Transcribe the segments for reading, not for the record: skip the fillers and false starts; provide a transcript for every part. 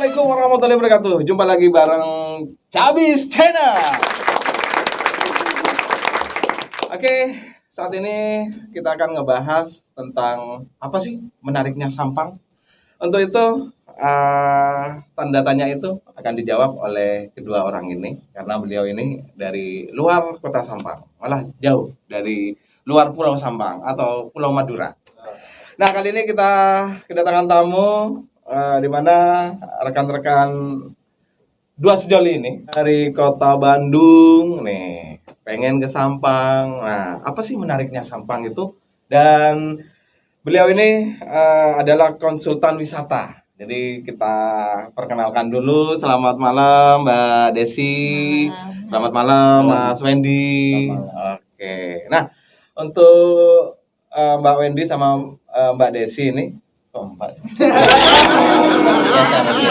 Assalamualaikum warahmatullahi wabarakatuh. Jumpa lagi bareng Cabis Channel. Oke, saat ini kita akan ngebahas tentang apa sih menariknya Sampang. Untuk itu, tanda tanya itu akan dijawab oleh kedua orang ini karena beliau ini dari luar kota Sampang, malah jauh dari luar Pulau Sampang atau Pulau Madura. Nah, kali ini kita kedatangan tamu di mana rekan-rekan dua sejoli ini dari kota Bandung nih pengen ke Sampang. Nah, apa sih menariknya Sampang itu? Dan beliau ini adalah konsultan wisata. Jadi kita perkenalkan dulu. Selamat malam Mbak Desi. Selamat malam Mas Wendy. Oke. Nah, untuk Mbak Wendy sama Mbak Desi ini Mbak sih. Biasa lagi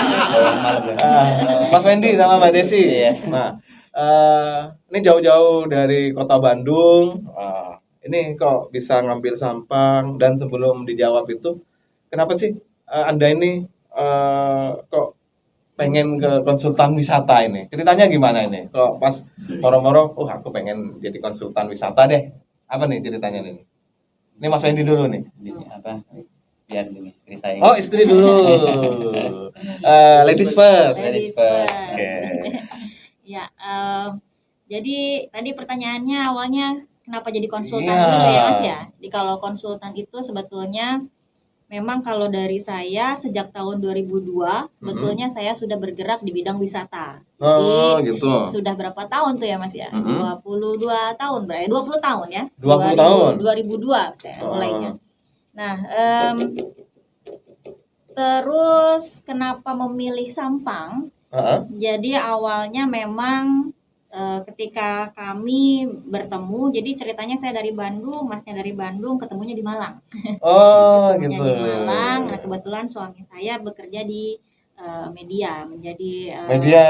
malam ya. Mas Wendy sama Mbak Desi. Nah, ini jauh-jauh dari kota Bandung. Ini kok bisa ngambil Sampang? Dan sebelum dijawab itu, kenapa sih Anda ini kok pengen ke konsultan wisata ini? Ceritanya gimana ini? Kok pas moro-moro, aku pengen jadi konsultan wisata deh. Apa nih ceritanya ini? Ini Mas Wendy dulu nih. Apa? Biar ini istri saya. Oh, istri dulu. Ladies first. Ladies first. Oke. Ya, jadi tadi pertanyaannya awalnya kenapa jadi konsultan Iya. dulu ya Mas ya? Jadi kalau konsultan itu sebetulnya memang kalau dari saya sejak tahun 2002 sebetulnya saya sudah bergerak di bidang wisata. Oh, Jadi gitu. sudah berapa tahun tuh ya Mas ya? 22 tahun berarti 20 tahun ya? 20 tahun. 2002 saya Oh. mulainya. Nah, terus kenapa memilih Sampang? Heeh. Jadi awalnya memang ketika kami bertemu, jadi ceritanya saya dari Bandung, Masnya dari Bandung, ketemunya di Malang. Oh, Ketemunya gitu. di Malang. Nah, kebetulan suami saya bekerja di media, menjadi Media,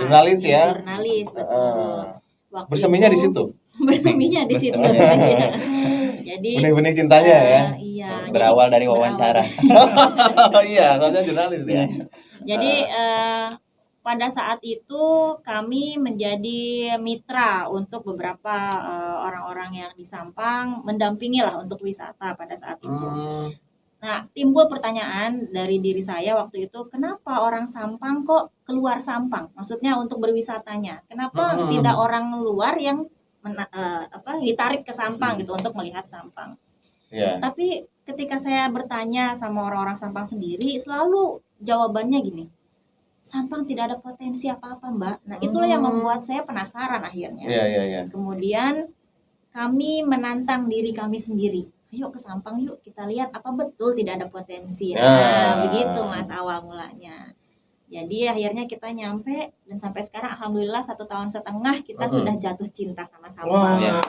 jurnalis ya? Jurnalis, betul. Waktu Berseminya itu- di situ. Berseminya di situ. Berseminya. Jadi Benih-benih cintanya ya. Iya. Berawal jadi dari wawancara. Oh iya, soalnya jurnalis ya. Jadi pada saat itu kami menjadi mitra untuk beberapa orang-orang yang di Sampang, mendampingi lah untuk wisata pada saat itu. Nah, timbul pertanyaan dari diri saya waktu itu, kenapa orang Sampang kok keluar Sampang? Maksudnya untuk berwisatanya. Kenapa tidak orang luar yang ditarik ke Sampang gitu untuk melihat Sampang? Iya. Tapi ketika saya bertanya sama orang-orang Sampang sendiri, selalu jawabannya gini, Sampang tidak ada potensi apa-apa, Mbak. Nah, itulah yang membuat saya penasaran akhirnya. Iya. Kemudian kami menantang diri kami sendiri. Ayo ke Sampang yuk, kita lihat apa betul tidak ada potensi. Nah, begitu Mas awal mulanya. Jadi akhirnya kita nyampe dan sampai sekarang alhamdulillah 1 tahun setengah kita sudah jatuh cinta sama Sampang. Wah,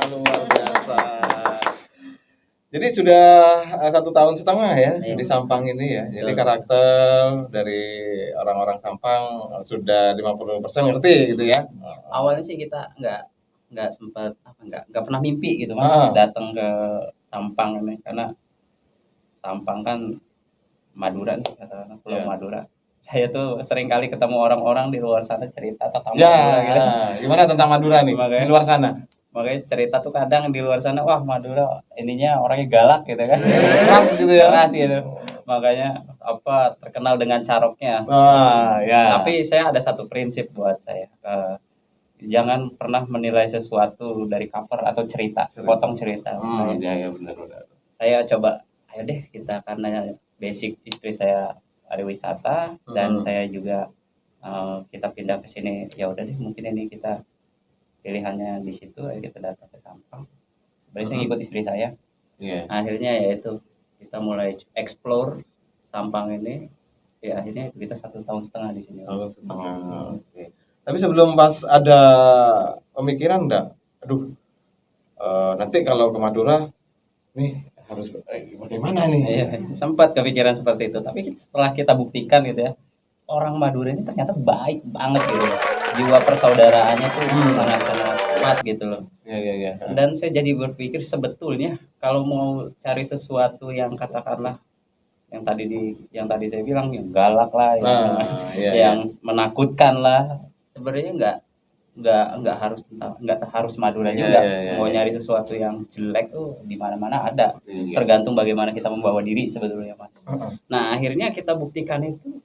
luar biasa. Jadi sudah 1 tahun setengah ya di Sampang ini ya. Jadi karakter dari orang-orang Sampang sudah 50% ngerti gitu ya. Awalnya sih kita nggak sempat nggak pernah mimpi gitu Mas datang ke Sampang ini karena Sampang kan Madura nih katakanlah Pulau Madura. Saya tuh sering kali ketemu orang-orang di luar sana cerita tentang Madura gitu. Gimana tentang Madura nih? Makanya- Di luar sana. Makanya cerita tuh kadang di luar sana, wah Madura ininya orangnya galak gitu kan. Keras gitu ya. Keras gitu. Makanya terkenal dengan caroknya. Ya. Tapi saya ada satu prinsip buat saya. Jangan pernah menilai sesuatu dari cover atau cerita, sepotong cerita. Iya benar. Saya coba, ayo deh kita karena basic istri saya pariwisata dan saya juga kita pindah ke sini, ya udah deh mungkin ini kita pilihannya di situ, ayo kita datang ke Sampang. Sebenarnya saya ngikut istri saya. Iya. Akhirnya yaitu kita mulai explore Sampang ini. Ya akhirnya itu kita 1 tahun setengah di sini. 1 tahun setengah. Oke. Tapi sebelum pas ada pemikiran enggak? Aduh. Nanti kalau ke Madura nih harus bagaimana nih? Iya, sempat kepikiran seperti itu. Tapi setelah kita buktikan gitu ya, orang Madura ini ternyata baik banget gitu. Jiwa persaudaraannya tuh sangat-sangat kuat gitu loh. Iya. Dan saya jadi berpikir sebetulnya kalau mau cari sesuatu yang katakanlah yang tadi saya bilang yang galak lah, yang menakutkan lah. Sebenarnya nggak harus Madura juga. Mau nyari sesuatu yang jelek tuh di mana-mana ada. Tergantung bagaimana kita membawa diri sebetulnya, Mas. Nah, akhirnya kita buktikan itu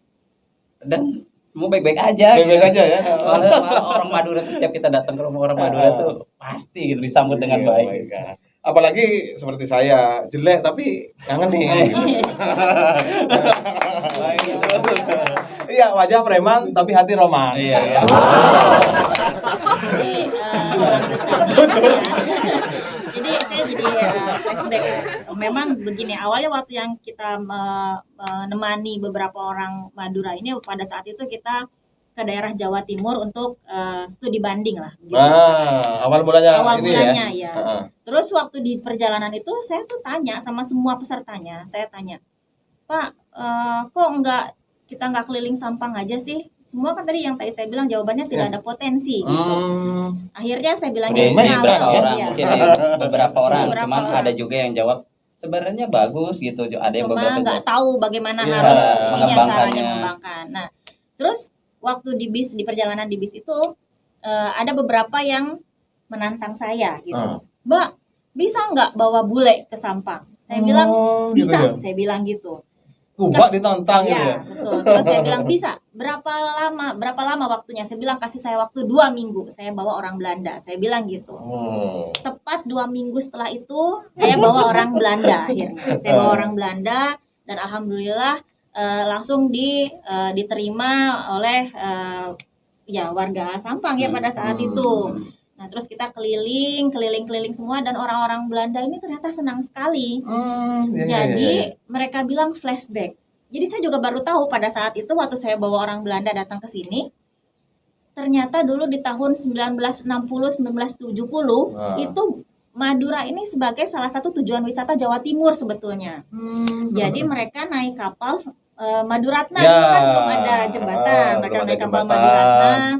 dan semua baik-baik aja. Baik-baik aja ya. Malah orang Madura tuh setiap kita datang ke rumah orang Madura tuh pasti gitu disambut dengan baik. Apalagi seperti saya, jelek tapi ngangenin. Iya, wajah preman tapi hati roman. Iya. Jadi saya jadi flashback. Memang begini, awalnya waktu yang kita menemani beberapa orang Madura ini, pada saat itu kita ke daerah Jawa Timur untuk studi banding lah. Gitu. Awal mulanya ya. Terus waktu di perjalanan itu saya tuh tanya sama semua pesertanya, saya tanya, Pak, kok kita nggak keliling Sampang aja sih? Semua kan tadi yang tadi saya bilang jawabannya tidak ada potensi gitu. Akhirnya saya bilang beberapa orang, cuman ada juga yang jawab sebenarnya bagus gitu. Ada yang cuma nggak tahu bagaimana harus caranya mengembangkan. Nah, terus waktu di perjalanan di bis itu ada beberapa yang menantang saya gitu. Mbak, bisa nggak bawa bule ke Sampang? Saya bilang bisa, gitu ya? Saya bilang gitu. Mbak ditantang gitu ya. Betul. Terus saya bilang bisa. Berapa lama waktunya? Saya bilang kasih saya waktu 2 minggu. Saya bawa orang Belanda. Saya bilang gitu. Tepat 2 minggu setelah itu saya bawa orang Belanda akhirnya. Saya bawa orang Belanda dan alhamdulillah langsung diterima oleh warga Sampang ya pada saat itu. Nah, terus kita keliling semua dan orang-orang Belanda ini ternyata senang sekali. Jadi mereka bilang flashback. Jadi saya juga baru tahu pada saat itu waktu saya bawa orang Belanda datang ke sini, ternyata dulu di tahun 1960-1970 itu Madura ini sebagai salah satu tujuan wisata Jawa Timur sebetulnya. Jadi mereka naik kapal Maduratna, itu kan belum ada jembatan, mereka naik kapal Maduratna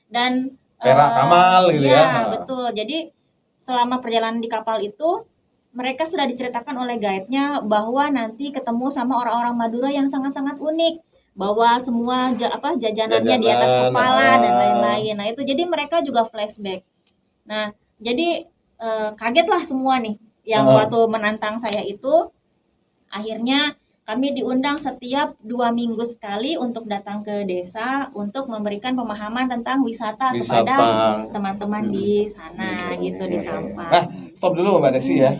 dan Perak Kamal gitu ya. Betul. Jadi selama perjalanan di kapal itu mereka sudah diceritakan oleh guide-nya bahwa nanti ketemu sama orang-orang Madura yang sangat-sangat unik, bahwa semua jajanannya di atas kepala dan lain-lain. Nah, itu jadi mereka juga flashback. Nah, jadi kagetlah semua nih yang waktu menantang saya itu. Akhirnya kami diundang setiap 2 minggu sekali untuk datang ke desa untuk memberikan pemahaman tentang wisata kepada teman-teman di sana gitu di Sampang. Nah, stop dulu Mbak Desi ya,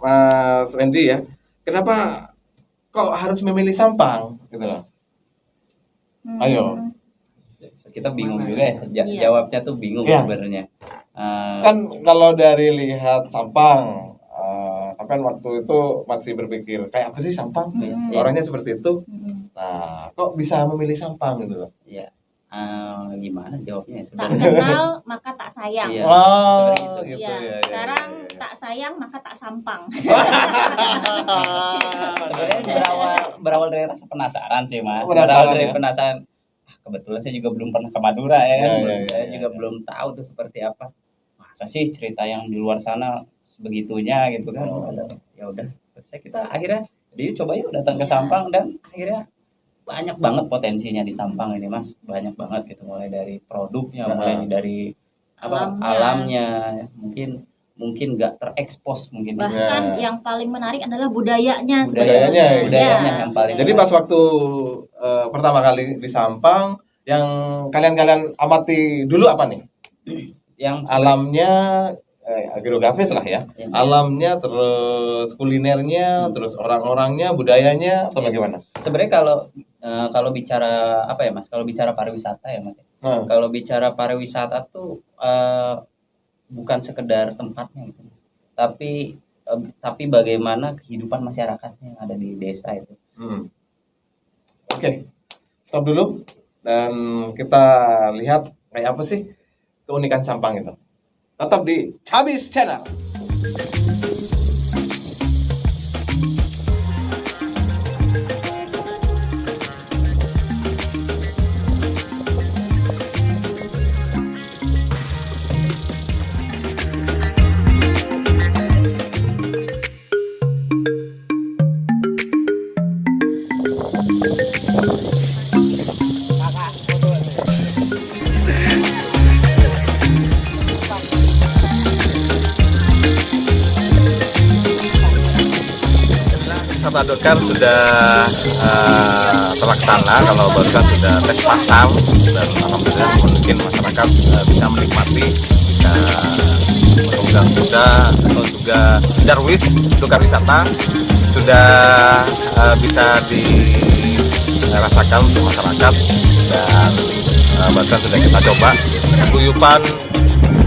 Mas Wendy ya. Kenapa kok harus memilih Sampang gitu loh? Ayo. Kita bingung juga ya. Jawabnya tuh bingung sebenarnya. Kan kalau dari lihat Sampang, sampai waktu itu masih berpikir kayak apa sih Sampang? Orangnya seperti itu. Nah, kok bisa memilih Sampang gitu loh? Iya. Gimana jawabnya sebenarnya? Tak kenal maka tak sayang. Gitu. Sekarang tak sayang maka tak Sampang. Sebenarnya berawal dari rasa penasaran sih, Mas. Berawal dari penasaran. Kebetulan saya juga belum pernah ke Madura ya kan. Saya juga belum tahu tuh seperti apa. Masa sih cerita yang di luar sana sebegitunya gitu kan. Ya udah, kita akhirnya coba yuk datang ke Sampang dan akhirnya banyak banget potensinya di Sampang ini, Mas. Banyak banget gitu, mulai dari produknya, mulai dari alamnya. Mungkin nggak terekspos mungkin. Bahkan yang paling menarik adalah budayanya yang paling. Jadi pas waktu pertama kali di Sampang, yang kalian amati dulu apa nih? Yang alamnya, geografis lah ya. Alamnya, terus kulinernya, terus orang-orangnya, budayanya, atau bagaimana? Sebenarnya kalau bicara apa ya Mas? Kalau bicara pariwisata ya Mas. Kalau bicara pariwisata tuh bukan sekedar tempatnya gitu, Mas. Tapi bagaimana kehidupan masyarakatnya yang ada di desa itu. Oke. Stop dulu dan kita lihat kayak apa sih keunikan Sampang itu. Tetap di Cabis Channel. wisata Dokar sudah terlaksana. Kalau barusan sudah tes pasar dan alhamdulillah mungkin masyarakat bisa menikmati menunggang kuda atau juga darwis Dokar wisata sudah bisa dirasakan untuk masyarakat, dan barusan sudah kita coba guyupan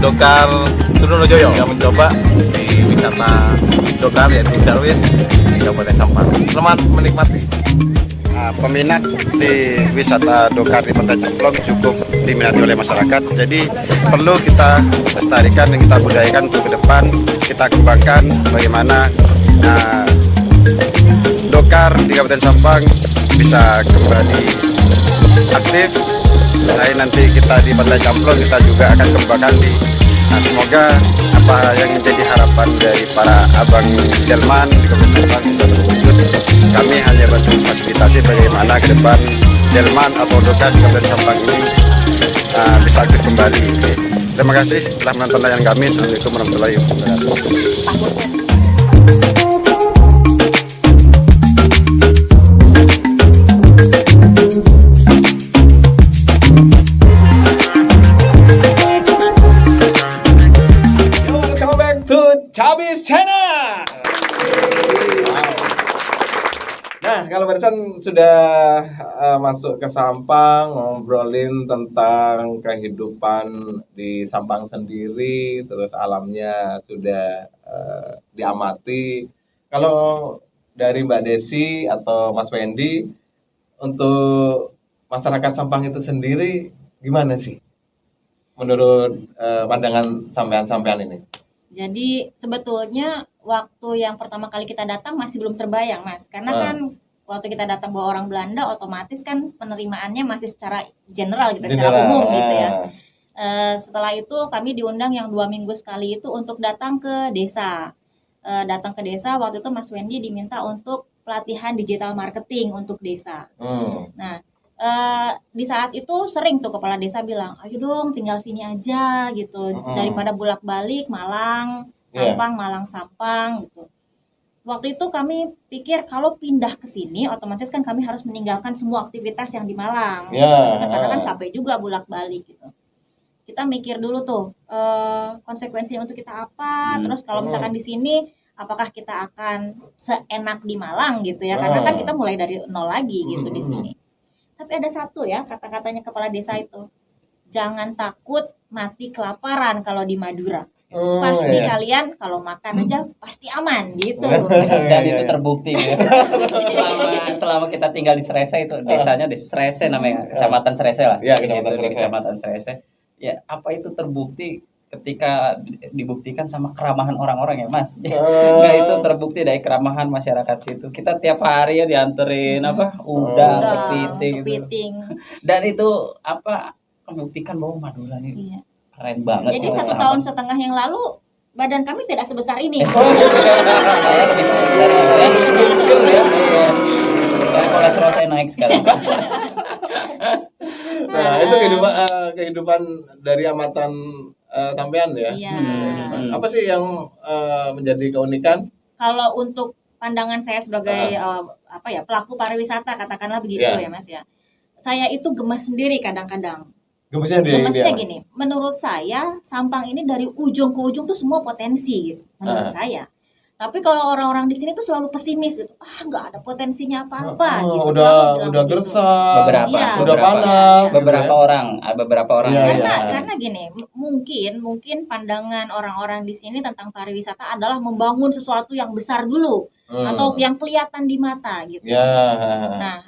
Dokar Trunojoyo yang mencoba di wisata Dokar yaitu darwis di Kabupaten Sampang. Selamat menikmati. Peminat di wisata Dokar di Pantai Camplong cukup diminati oleh masyarakat. Jadi perlu kita lestarikan dan kita budayakan untuk ke depan, kita kembangkan bagaimana Dokar di Kabupaten Sampang bisa kembali aktif. Selain nanti kita di Pantai Camplong, kita juga akan kembangkan di semoga apa yang menjadi harapan dari para abang delman di Kabupaten Sampang bisa terwujud. Kami hanya bantu fasilitasi bagaimana ke depan delman atau Dokar di Kabupaten Sampang ini bisa aktif kembali. Terima kasih telah menonton tayangan kami. Assalamualaikum warahmatullahi wabarakatuh. Cabis Channel. Nah, kalau barusan sudah masuk ke Sampang, ngobrolin tentang kehidupan di Sampang sendiri, terus alamnya sudah diamati. Kalau dari Mbak Desi atau Mas Wendy, untuk masyarakat Sampang itu sendiri gimana sih? Menurut pandangan sampean-sampean ini? Jadi sebetulnya waktu yang pertama kali kita datang masih belum terbayang, Mas. Karena kan waktu kita datang bawa orang Belanda, otomatis kan penerimaannya masih secara general gitu, secara umum gitu ya. Setelah itu kami diundang yang 2 minggu sekali itu untuk datang ke desa. Datang ke desa, waktu itu Mas Wendy diminta untuk pelatihan digital marketing untuk desa. Nah, di saat itu sering tuh kepala desa bilang, ayo dong tinggal sini aja gitu, daripada bolak-balik Malang Sampang Malang Sampang gitu. Waktu itu kami pikir kalau pindah ke sini otomatis kan kami harus meninggalkan semua aktivitas yang di Malang, karena kan capek juga bolak-balik gitu. Kita mikir dulu tuh konsekuensinya untuk kita apa, terus kalau misalkan di sini apakah kita akan seenak di Malang gitu ya, karena kan kita mulai dari nol lagi gitu di sini. Tapi ada satu ya, kata-katanya kepala desa itu, jangan takut mati kelaparan kalau di Madura. Pasti kalian kalau makan aja pasti aman gitu. Dan itu terbukti ya. selama kita tinggal di Serese itu, desanya di Serese namanya, Kecamatan Serese lah. Ya, Kecamatan Serese. Ya, apa itu terbukti ketika dibuktikan sama keramahan orang-orang ya, Mas. Enggak, itu terbukti dari keramahan masyarakat situ. Kita tiap hari ya dianterin udang, kepiting. Dan itu membuktikan bahwa Madura ini keren banget. Jadi 1,5 tahun yang lalu badan kami tidak sebesar ini. Saya lebih dari kolesterol saya naik sekarang. Nah, itu kehidupan dari amatan sampean ya. Apa sih yang menjadi keunikan? Kalau untuk pandangan saya sebagai pelaku pariwisata, katakanlah begitu ya Mas ya. Saya itu gemes sendiri kadang-kadang. Gemesnya gini, menurut saya Sampang ini dari ujung ke ujung tuh semua potensi gitu, menurut saya. Tapi kalau orang-orang di sini tuh selalu pesimis gitu, nggak ada potensinya apa-apa gitu. Udah gersang, udah panas. Beberapa orang. Karena gini, mungkin pandangan orang-orang di sini tentang pariwisata adalah membangun sesuatu yang besar dulu atau yang kelihatan di mata gitu. Nah,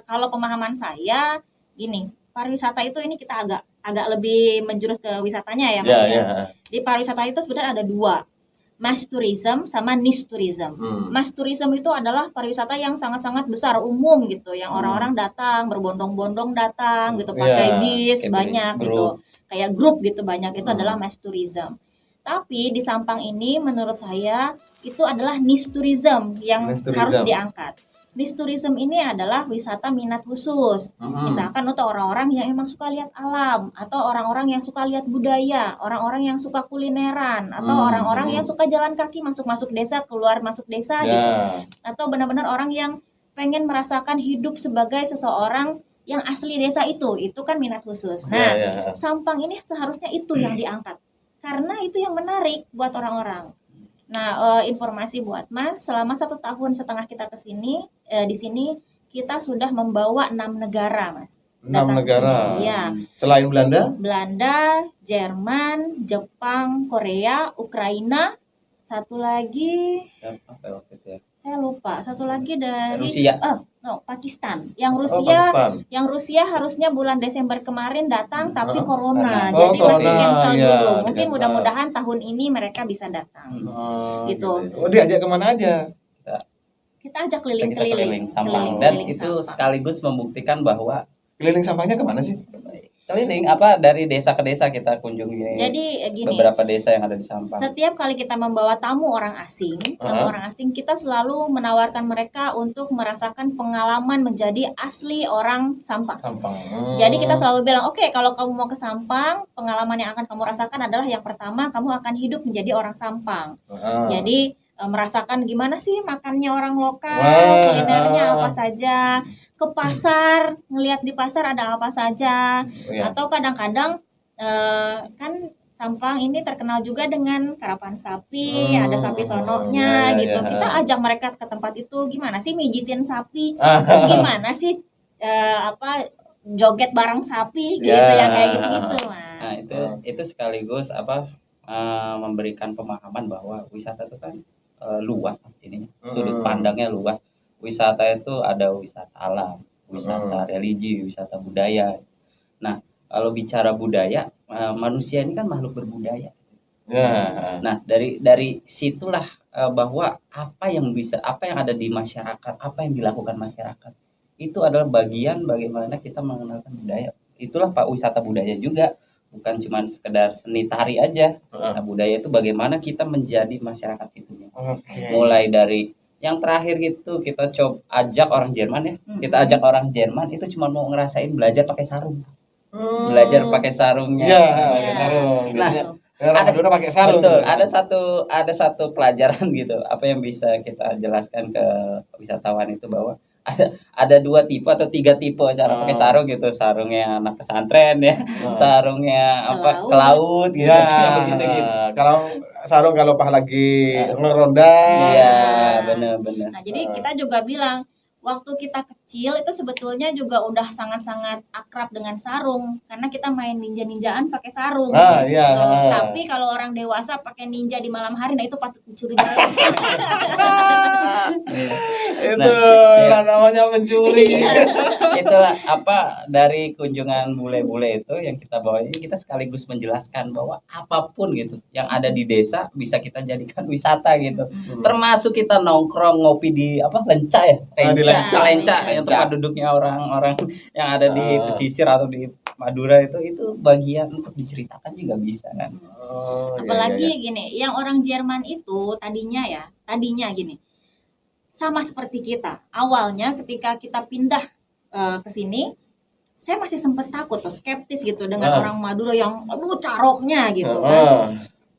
kalau pemahaman saya gini, pariwisata itu ini kita agak lebih menjurus ke wisatanya ya Mas. Di pariwisata itu sebenarnya ada 2. Mass tourism sama niche tourism. Mass tourism itu adalah pariwisata yang sangat-sangat besar, umum gitu, yang orang-orang datang berbondong-bondong datang gitu, pakai bis banyak gitu, kayak grup gitu banyak, itu adalah mass tourism. Tapi di Sampang ini menurut saya itu adalah niche tourism yang harus diangkat. Tourism ini adalah wisata minat khusus. Misalkan untuk orang-orang yang emang suka lihat alam, atau orang-orang yang suka lihat budaya, orang-orang yang suka kulineran, atau orang-orang yang suka jalan kaki masuk-masuk desa, keluar masuk desa gitu. Atau benar-benar orang yang pengen merasakan hidup sebagai seseorang yang asli desa itu kan minat khusus. Nah, Sampang ini seharusnya itu yang diangkat. Karena itu yang menarik buat orang-orang. Nah, informasi buat Mas, selama 1,5 tahun kita kesini, di sini kita sudah membawa 6 negara, Mas. 6 negara. Iya. Selain Belanda? Belanda, Jerman, Jepang, Korea, Ukraina, satu lagi Apa waktu itu ya? saya lupa. Satu lagi dari Rusia. Pakistan. Yang Rusia harusnya bulan Desember kemarin datang tapi corona. Jadi masih cancel dulu. Mungkin mudah-mudahan tahun ini mereka bisa datang. Gitu. Oh, diajak kemana aja? Kita ajak Kita keliling-keliling Sampang, dan itu sekaligus membuktikan bahwa Keliling Sampangnya kemana sih? keliling dari desa ke desa kita kunjungi. Jadi gini, beberapa desa yang ada di Sampang. setiap kali kita membawa tamu orang asing, kita selalu menawarkan mereka untuk merasakan pengalaman menjadi asli orang Sampang. Jadi kita selalu bilang, oke, kalau kamu mau ke Sampang, pengalaman yang akan kamu rasakan adalah yang pertama, kamu akan hidup menjadi orang Sampang. Jadi merasakan gimana sih makannya orang lokal, kulinernya apa saja, ke pasar, ngelihat di pasar ada apa saja, atau kadang-kadang kan Sampang ini terkenal juga dengan karapan sapi, ada sapi sononya gitu. Kita ajak mereka ke tempat itu, gimana sih mijitin sapi, gimana sih joget bareng sapi gitu, yang kayak gitu-gitu, Mas. Nah, itu sekaligus memberikan pemahaman bahwa wisata itu kan luas, Mas, ininya. Sudut pandangnya luas. Wisata itu ada wisata alam, wisata religi, wisata budaya. Nah, kalau bicara budaya, manusia ini kan makhluk berbudaya. Nah, dari situlah bahwa apa yang ada di masyarakat, apa yang dilakukan masyarakat, itu adalah bagian bagaimana kita mengenalkan budaya. Itulah Pak wisata budaya juga, bukan cuma sekedar seni tari aja. Nah, budaya itu bagaimana kita menjadi masyarakat situnya. Mulai dari yang terakhir gitu, kita coba ajak orang Jerman ya. Kita ajak orang Jerman itu cuma mau ngerasain belajar pakai sarung. Belajar pakai sarungnya. Pakai sarung. Nah, Madura pakai sarung. Betul. Ada satu pelajaran gitu. Apa yang bisa kita jelaskan ke wisatawan itu bahwa ada 2 tipe atau 3 tipe cara pakai sarung gitu. Sarungnya anak pesantren ya, sarungnya ke laut gitu. Begitu. Kalau sarung kalau pas lagi ngeronda. Iya, benar. Nah, jadi kita juga bilang waktu kita kecil itu sebetulnya juga udah sangat-sangat akrab dengan sarung karena kita main ninja-ninjaan pakai sarung. Tapi kalau orang dewasa pakai ninja di malam hari, nah itu patut dicurigai. Itu namanya mencuri. Itulah dari kunjungan bule-bule itu yang kita bawa ini, kita sekaligus menjelaskan bahwa apapun gitu yang ada di desa bisa kita jadikan wisata gitu. Termasuk kita nongkrong ngopi di Lenca yang tempat duduknya orang-orang yang ada di pesisir atau di Madura itu bagian untuk diceritakan juga bisa kan. Apalagi gini, yang orang Jerman itu tadinya gini, sama seperti kita. Awalnya ketika kita pindah ke sini, saya masih sempat takut tuh, skeptis gitu dengan orang Madura yang caroknya gitu kan.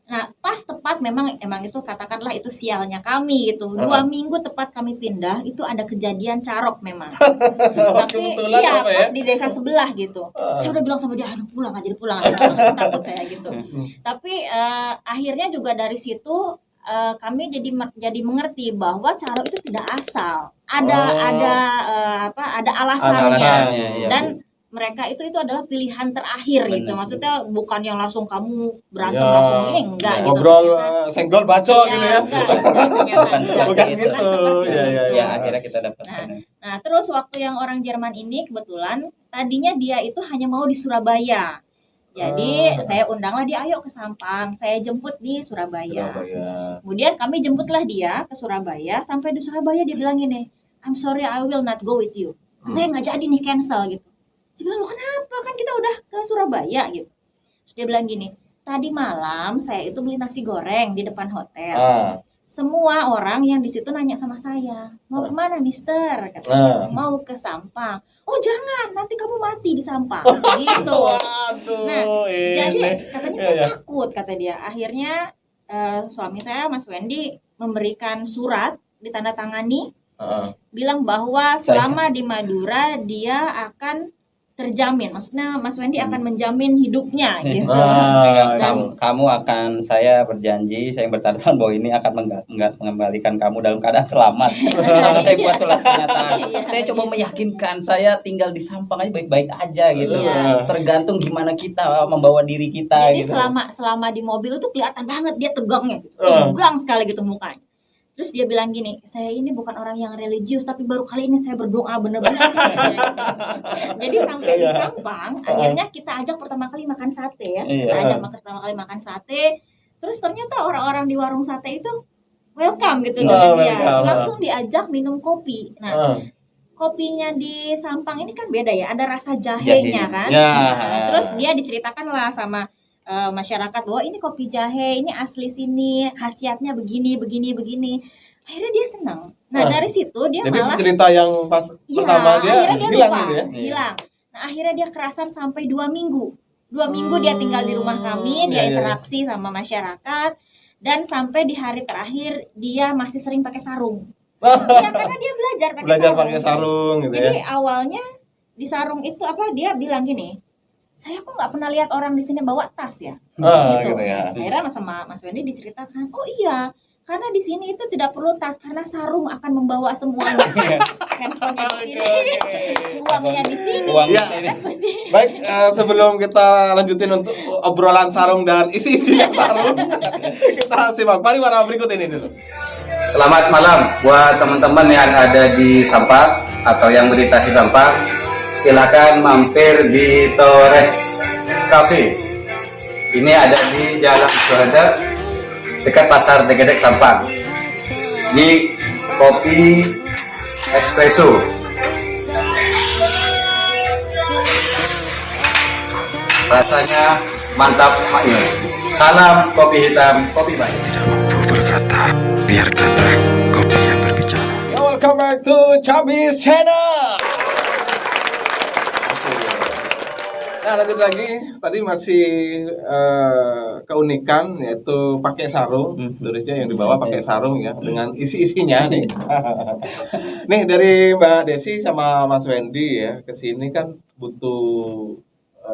Nah, pas tepat emang itu katakanlah itu sialnya kami gitu. 2 minggu tepat kami pindah, itu ada kejadian carok memang. Tapi pas di desa sebelah gitu. Saya udah bilang sama dia, aduh pulang aja, takut saya gitu. Tapi akhirnya juga dari situ kami jadi mengerti bahwa carok itu tidak asal. Ada alasannya. Dan mereka itu adalah pilihan terakhir gitu. Maksudnya bukan yang langsung kamu berantem langsung ini, enggak gitu. Ngobrol senggol bacok gitu ya. Bukan gitu. Ya, akhirnya kita dapat. Nah, terus waktu yang orang Jerman ini kebetulan tadinya dia itu hanya mau di Surabaya. Jadi saya undanglah dia, ayo ke Sampang. Saya jemput di Surabaya. Kemudian kami jemputlah dia ke Surabaya. Sampai di Surabaya dia bilang gini, I'm sorry, I will not go with you. Saya nggak jadi nih, cancel gitu. Saya bilang, lo kenapa? Kan kita udah ke Surabaya gitu. Terus dia bilang gini, tadi malam saya itu beli nasi goreng di depan hotel. semua orang yang di situ nanya sama saya, mau kemana Mister? Katanya, mau ke Sampang. Oh jangan, nanti kamu mati di Sampang. Gitu. Waduh, Nah, jadi ini. katanya Iya, saya iya. takut, kata dia. Akhirnya suami saya, Mas Wendy, memberikan surat ditandatangani, bilang bahwa selama di Madura dia akan terjamin. Maksudnya Mas Wendy akan menjamin hidupnya gitu. Kamu akan, saya berjanji, saya bertanda tangan bahwa ini akan mengembalikan kamu dalam keadaan selamat. Karena saya buat surat pernyataan. Iya. Saya coba meyakinkan saya tinggal di Sampang aja baik-baik aja gitu. Iya. Tergantung gimana kita membawa diri kita Jadi gitu. selama di mobil itu kelihatan banget dia tegangnya gitu. Tegang sekali gitu mukanya. Terus dia bilang gini, saya ini bukan orang yang religius, tapi baru kali ini saya berdoa benar-benar. Jadi sampai di Sampang, akhirnya kita ajak pertama kali makan sate ya. Kita ajak pertama kali makan sate. Terus ternyata orang-orang di warung sate itu welcome gitu dengan dia. Langsung diajak minum kopi. Nah, kopinya di Sampang ini kan beda ya, ada rasa jahenya kan. Nah, terus dia diceritakan lah sama masyarakat bahwa ini kopi jahe, ini asli sini, khasiatnya begini. Akhirnya dia senang. Nah, dari situ dia Jadi malah cerita yang pas pertama dia akhirnya dia hilang lupa, gitu ya. hilang. Nah, akhirnya dia kerasan sampai 2 minggu. 2 minggu dia tinggal di rumah kami, dia interaksi sama masyarakat, dan sampai di hari terakhir dia masih sering pakai sarung. Ya, karena dia belajar pakai sarung gitu ya. Jadi awalnya di sarung itu dia bilang gini, saya kok nggak pernah lihat orang di sini bawa tas ya, gitu. Ya. Akhirnya sama Mas Wendy diceritakan, oh iya, karena di sini itu tidak perlu tas karena sarung akan membawa semuanya. Handphonenya di sini, uangnya di sini. Ya. Baik, sebelum kita lanjutin untuk obrolan sarung dan isi-isinya sarung, kita simak pariwara berikut ini dulu. Selamat malam buat teman-teman yang ada di Sampang atau yang melintasi Sampang. Silakan mampir di Toreh Cafe. Ini ada di Jalan Suhada dekat Pasar Degedek Sampang. Ini kopi espresso. Rasanya mantap maknyus. Salam kopi hitam, kopi baik. Tidak mampu berkata, biarkanlah kopi yang berbicara. Ya, welcome back to Cabis Channel. Nah, lanjut lagi. Tadi masih keunikan yaitu pakai sarung. Tulisnya yang dibawa pakai sarung ya, dengan isi-isinya nih. Nih dari Mbak Desi sama Mas Wendy ya, kesini kan butuh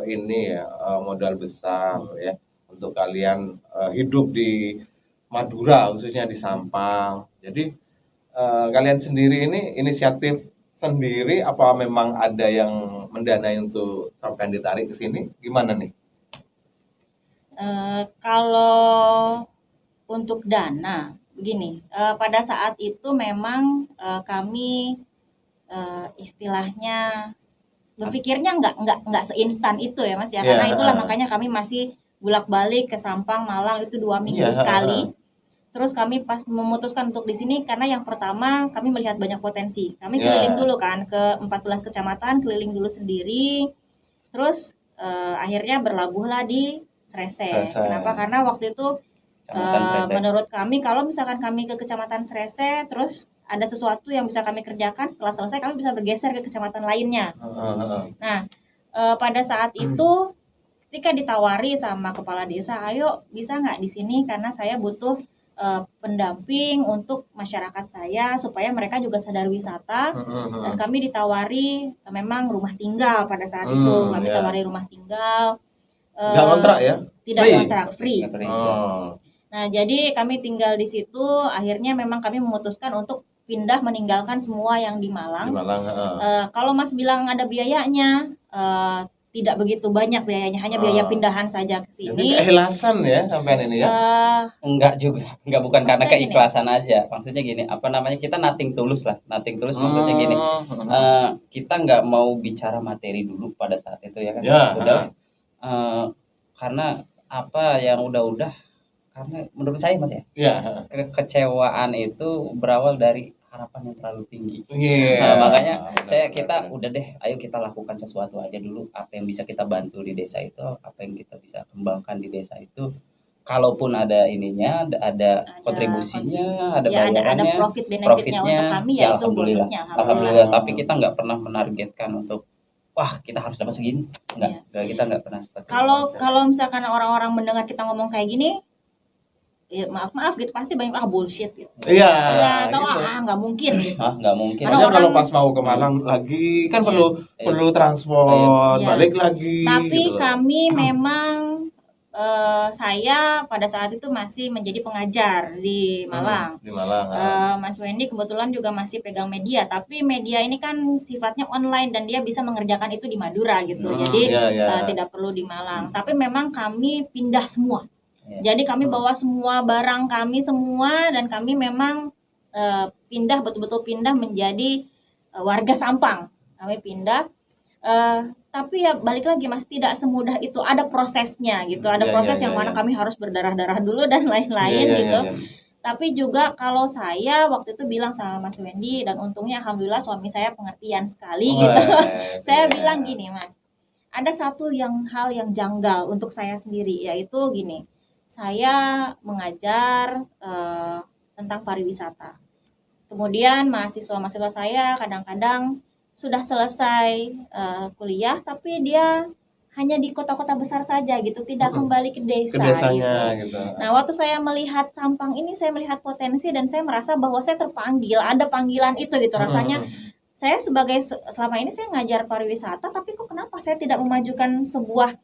ini ya, modal besar ya untuk kalian hidup di Madura, khususnya di Sampang. Jadi kalian sendiri ini inisiatif sendiri apa memang ada yang mendanai untuk sampai ditarik ke sini? Gimana nih? Kalau untuk dana begini, pada saat itu memang kami istilahnya berpikirnya nggak seinstan itu ya Mas ya, karena itulah makanya kami masih bolak-balik ke Sampang, Malang itu 2 minggu sekali. Terus kami pas memutuskan untuk di sini karena yang pertama kami melihat banyak potensi. Kami keliling dulu kan ke 14 kecamatan, keliling dulu sendiri. Terus akhirnya berlabuhlah di Srese. Kenapa? Karena waktu itu menurut kami kalau misalkan kami ke Kecamatan Srese terus ada sesuatu yang bisa kami kerjakan, setelah selesai kami bisa bergeser ke kecamatan lainnya. Nah, pada saat itu ketika ditawari sama kepala desa, ayo bisa nggak di sini karena saya butuh pendamping untuk masyarakat saya supaya mereka juga sadar wisata, dan kami ditawari memang rumah tinggal pada saat itu. Kami tawari rumah tinggal. Nggak kontrak ya? Tidak kontrak, free. Nah, jadi kami tinggal di situ. Akhirnya memang kami memutuskan untuk pindah meninggalkan semua yang di Malang. Kalau Mas bilang ada biayanya, tidak begitu banyak biayanya, hanya biaya pindahan saja ke sini. Jadi keikhlasan ya sampean ini ya? Enggak juga, bukan karena keikhlasan aja. Maksudnya gini, kita nothing tulus lah. Nothing tulus maksudnya gini, kita nggak mau bicara materi dulu pada saat itu ya kan. Karena apa yang udah, karena menurut saya Mas ya, kekecewaan itu berawal dari harapan yang terlalu tinggi. Makanya kita udah deh, ayo kita lakukan sesuatu aja dulu. Apa yang bisa kita bantu di desa itu, apa yang kita bisa kembangkan di desa itu, kalaupun ada ininya, ada kontribusinya, ada ya, ada bayarannya, profit benefitnya untuk kami, ya itu alhamdulillah. bonusnya. Alhamdulillah. Tapi kita nggak pernah menargetkan untuk wah kita harus dapat segini. Enggak, kita nggak pernah seperti itu. Kalau misalkan orang-orang mendengar kita ngomong kayak gini, ya maaf gitu, pasti banyak bullshit gitu. Iya. Atau Gitu. nggak mungkin gitu. Nggak mungkin. Karena Soalnya kalau orang- pas mau ke Malang lagi kan Iya. perlu transport, Iya. balik lagi. Tapi gitu loh. kami memang saya pada saat itu masih menjadi pengajar di Malang. Di Malang. Mas Wendy kebetulan juga masih pegang media, tapi media ini kan sifatnya online dan dia bisa mengerjakan itu di Madura gitu. Jadi iya. tidak perlu di Malang. Tapi memang kami pindah semua. Iya. Jadi kami bawa semua barang kami semua dan kami memang pindah, betul-betul pindah menjadi warga Sampang. Kami pindah. Tapi ya balik lagi Mas, tidak semudah itu, ada prosesnya gitu, ada proses yang mana kami harus berdarah-darah dulu dan lain-lain gitu. Tapi juga kalau saya waktu itu bilang sama Mas Wendy, dan untungnya alhamdulillah suami saya pengertian sekali gitu. Saya bilang gini Mas, ada satu hal yang janggal untuk saya sendiri, yaitu gini, saya mengajar tentang pariwisata. Kemudian mahasiswa-mahasiswa saya kadang-kadang sudah selesai kuliah, tapi dia hanya di kota-kota besar saja gitu, tidak kembali ke desa. Ke desanya gitu. Nah, waktu saya melihat Sampang ini, saya melihat potensi dan saya merasa bahwa saya terpanggil, ada panggilan itu gitu. Rasanya saya selama ini saya ngajar pariwisata, tapi kok kenapa saya tidak memajukan sebuah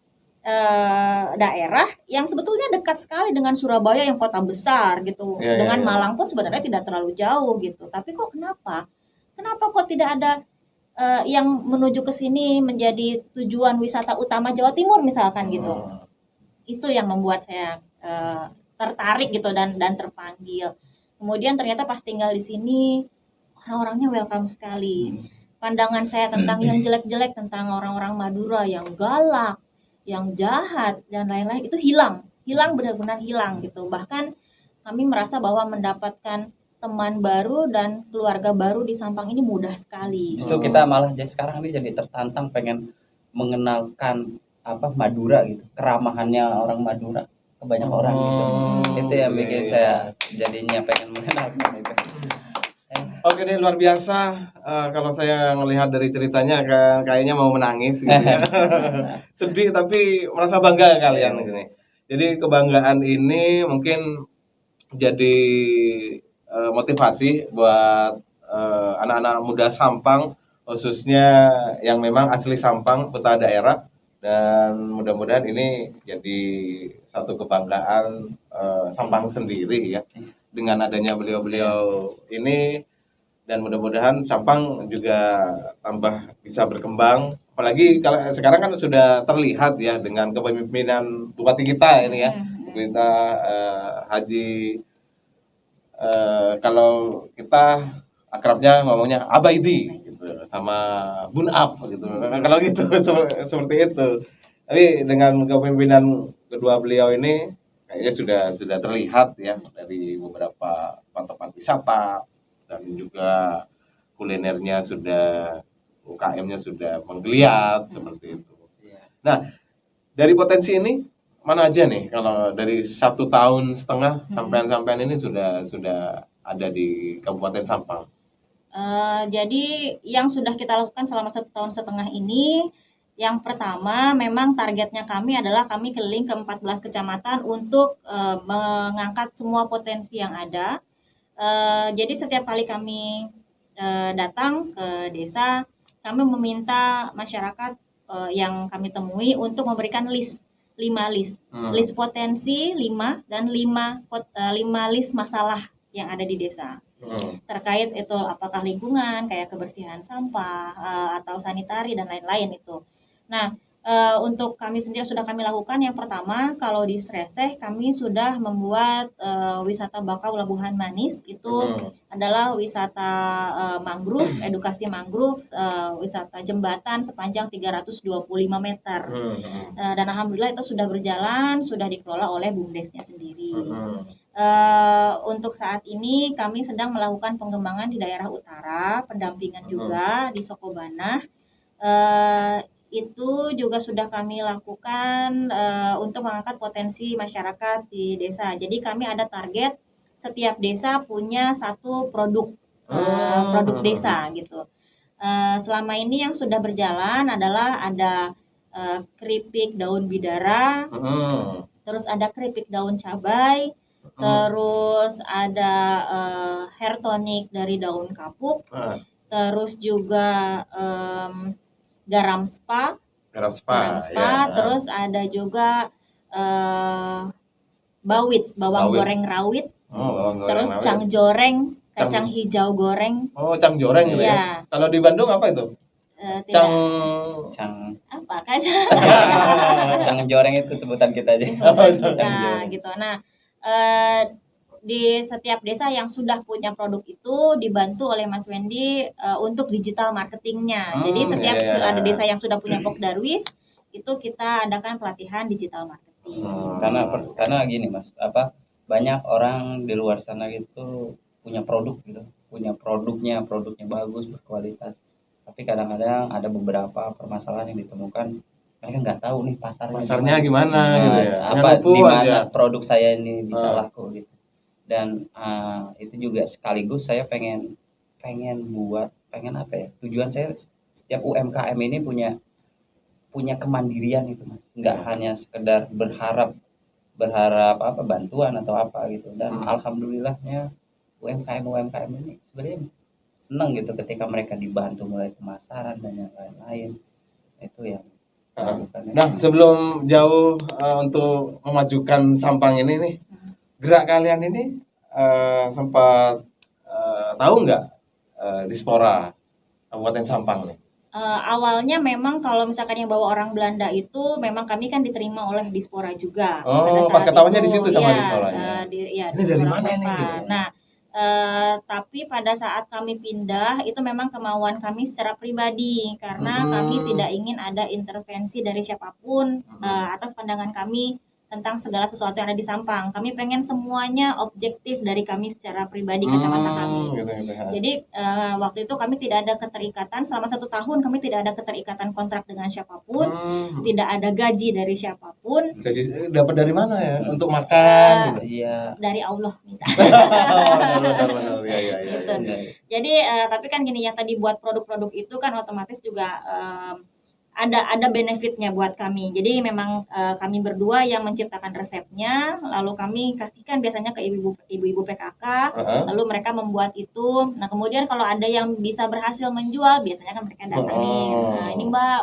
daerah yang sebetulnya dekat sekali dengan Surabaya yang kota besar gitu. Dengan Malang pun sebenarnya tidak terlalu jauh gitu. Tapi kok kenapa kok tidak ada yang menuju ke sini menjadi tujuan wisata utama Jawa Timur misalkan gitu. Itu yang membuat saya tertarik gitu dan terpanggil. Kemudian ternyata pas tinggal di sini orang-orangnya welcome sekali. Pandangan saya tentang yang jelek-jelek, tentang orang-orang Madura yang galak, yang jahat dan lain-lain itu hilang benar-benar hilang gitu. Bahkan kami merasa bahwa mendapatkan teman baru dan keluarga baru di Sampang ini mudah sekali. Justru kita malah sekarang ini jadi tertantang pengen mengenalkan Madura gitu, keramahannya orang Madura ke banyak orang gitu. Itu yang bikin saya jadinya pengen mengenalkan itu. Oke deh, luar biasa. Kalau saya melihat dari ceritanya kan kayaknya mau menangis gitu ya. Sedih tapi merasa bangga kalian gini. Jadi kebanggaan ini mungkin jadi motivasi buat anak-anak muda Sampang, khususnya yang memang asli Sampang, kota daerah, dan mudah-mudahan ini jadi satu kebanggaan Sampang sendiri ya, dengan adanya beliau-beliau ini, dan mudah-mudahan Sampang juga tambah bisa berkembang, apalagi kalau sekarang kan sudah terlihat ya dengan kepemimpinan bupati kita ini ya, kita Haji kalau kita akrabnya ngomongnya Abaidi gitu, sama Bunap gitu. Kalau gitu seperti itu. Tapi dengan kepemimpinan kedua beliau ini kayaknya sudah terlihat ya dari beberapa tempat wisata, dan juga kulinernya sudah, UKM-nya sudah menggeliat seperti itu. Nah, dari potensi ini mana aja nih kalau dari 1,5 tahun sampean ini sudah ada di Kabupaten Sampang? Jadi yang sudah kita lakukan selama 1,5 tahun ini, yang pertama memang targetnya kami adalah kami keliling ke 14 kecamatan untuk mengangkat semua potensi yang ada. Jadi setiap kali kami datang ke desa, kami meminta masyarakat yang kami temui untuk memberikan list 5 list. List potensi 5 dan 5 list masalah yang ada di desa. Terkait itu apakah lingkungan, kayak kebersihan sampah atau sanitari dan lain-lain itu. Nah, untuk kami sendiri sudah kami lakukan. Yang pertama, kalau di Sreseh kami sudah membuat wisata bakau Labuhan Manis. Itu adalah wisata mangrove, edukasi mangrove, wisata jembatan sepanjang 325 meter. Dan alhamdulillah itu sudah berjalan, sudah dikelola oleh BUMDesnya sendiri. Untuk saat ini kami sedang melakukan pengembangan di daerah utara, pendampingan juga di Sokobanah. itu juga sudah kami lakukan untuk mengangkat potensi masyarakat di desa. Jadi kami ada target setiap desa punya satu produk produk desa gitu. Selama ini yang sudah berjalan adalah ada keripik daun bidara, terus ada keripik daun cabai, terus ada hair tonic dari daun kapuk, terus juga garam spa, Garam spa, ya. terus ada juga bawang Bawit. goreng rawit, Bawang goreng terus rawit. cang joreng, kacang hijau goreng. Oh, cang joreng gitu ya. Iya. Kalau di Bandung apa itu? Tidak Cang Cang apa kacang cang joreng itu sebutan kita aja. kita Cang joreng. gitu. Nah, di setiap desa yang sudah punya produk itu dibantu oleh Mas Wendy untuk digital marketingnya. Jadi setiap iya. ada desa yang sudah punya Pok Darwis itu kita adakan pelatihan digital marketing. Karena gini Mas, banyak orang di luar sana gitu punya produk gitu, punya produknya bagus, berkualitas. Tapi kadang-kadang ada beberapa permasalahan yang ditemukan, mereka nggak tahu nih pasarnya gimana gitu ya. Di mana aja. produk saya ini bisa laku gitu. Dan itu juga sekaligus saya pengen apa ya? Tujuan saya setiap UMKM ini punya kemandirian itu Mas. Nggak hanya sekedar berharap bantuan atau apa gitu. Dan alhamdulillahnya UMKM ini sebenarnya senang gitu ketika mereka dibantu mulai pemasaran dan yang lain-lain. Itu yang Nah, sebelum jauh untuk memajukan Sampang ini nih, gerak kalian ini sempat tahu nggak Dispora Kabupaten Sampang nih? Awalnya memang kalau misalkan yang bawa orang Belanda itu memang kami kan diterima oleh Dispora juga. Oh, pada saat pas ketahuannya itu. di situ sama Iya, Disporanya. Ini Ini dari mana ini, gitu? Nah, tapi pada saat kami pindah itu memang kemauan kami secara pribadi karena kami tidak ingin ada intervensi dari siapapun atas pandangan kami tentang segala sesuatu yang ada di Sampang. Kami pengen semuanya objektif dari kami secara pribadi, kacamata kami. Gitu, ya. Jadi waktu itu kami tidak ada keterikatan selama 1 tahun, kami tidak ada keterikatan kontrak dengan siapapun, tidak ada gaji dari siapapun. Gaji dapat dari mana ya untuk makan? Iya. Dari Allah minta. Benar. Ya. Gitu. Jadi tapi kan gini, yang tadi buat produk-produk itu kan otomatis juga ada benefitnya buat kami. Jadi memang kami berdua yang menciptakan resepnya, lalu kami kasihkan biasanya ke ibu-ibu PKK, lalu mereka membuat itu. Nah kemudian kalau ada yang bisa berhasil menjual, biasanya kan mereka datang nih, ini Mbak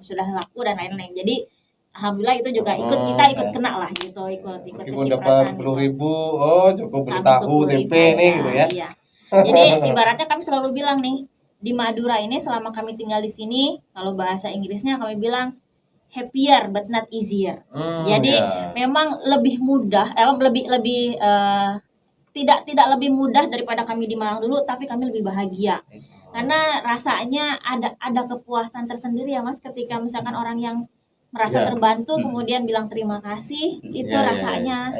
sudah laku dan lain-lain. Jadi alhamdulillah itu juga kita ikut kena lah gitu, ikut Meskipun dapat 10.000, cukup beli Kami tahu syukuri tempe nih saja, gitu ya. Iya. Jadi ibaratnya kami selalu bilang nih, di Madura ini selama kami tinggal di sini, kalau bahasa Inggrisnya kami bilang happier but not easier. Jadi memang lebih mudah, lebih tidak lebih mudah daripada kami di Malang dulu, tapi kami lebih bahagia. Karena rasanya ada kepuasan tersendiri ya Mas, ketika misalkan orang yang merasa terbantu kemudian bilang terima kasih, itu rasanya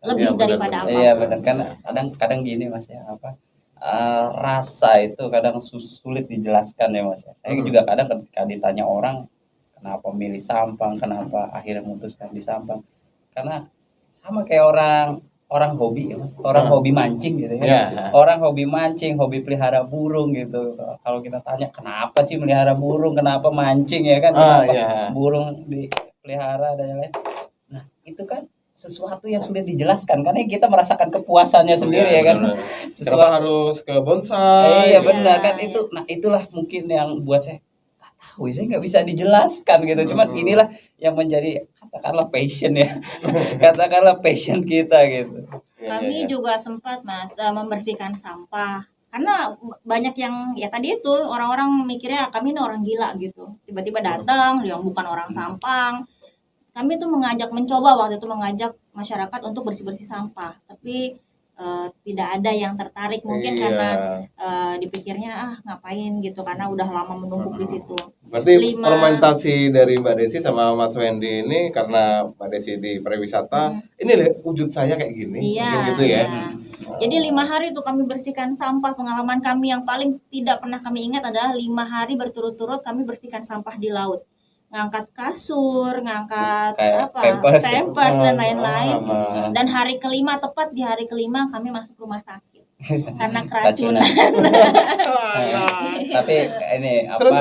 lebih daripada apa. Iya benar, kan kadang gini Mas ya, rasa itu kadang sulit dijelaskan ya Mas. Saya juga kadang ketika ditanya orang kenapa milih Sampang, kenapa akhirnya memutuskan di Sampang, karena sama kayak orang hobi ya Mas, hobi mancing gitu ya. Orang hobi mancing, hobi pelihara burung gitu. Kalau kita tanya kenapa sih melihara burung, kenapa mancing ya kan, kenapa burung dipelihara dan lain-lain. Nah itu kan sesuatu yang sulit dijelaskan karena kita merasakan kepuasannya sendiri ya kan. Kenapa harus ke bonsai? Iya benar kan itu. Nah itulah mungkin yang buat saya nggak tahu, saya nggak bisa dijelaskan gitu. Cuman inilah yang menjadi katakanlah passion ya, katakanlah passion kita gitu. Kami juga sempat Mas membersihkan sampah karena banyak yang ya tadi itu orang-orang mikirnya kami ini orang gila gitu, tiba-tiba datang yang bukan orang Sampang. Kami tuh mencoba waktu itu mengajak masyarakat untuk bersih-bersih sampah, tapi tidak ada yang tertarik mungkin karena dipikirnya ngapain gitu karena udah lama menumpuk di situ. Berarti fermentasi dari Mbak Desi sama Mas Wendy ini karena Mbak Desi di pariwisata, ini wujud saya kayak gini, mungkin gitu ya. Jadi 5 hari itu kami bersihkan sampah. Pengalaman kami yang paling tidak pernah kami ingat adalah 5 hari berturut-turut kami bersihkan sampah di laut. Ngangkat kasur, ngangkat Kayak apa, pampers ya? pampers dan lain-lain. Lama. Dan tepat di hari kelima kami masuk rumah sakit karena keracunan. Tapi ini apa? Terus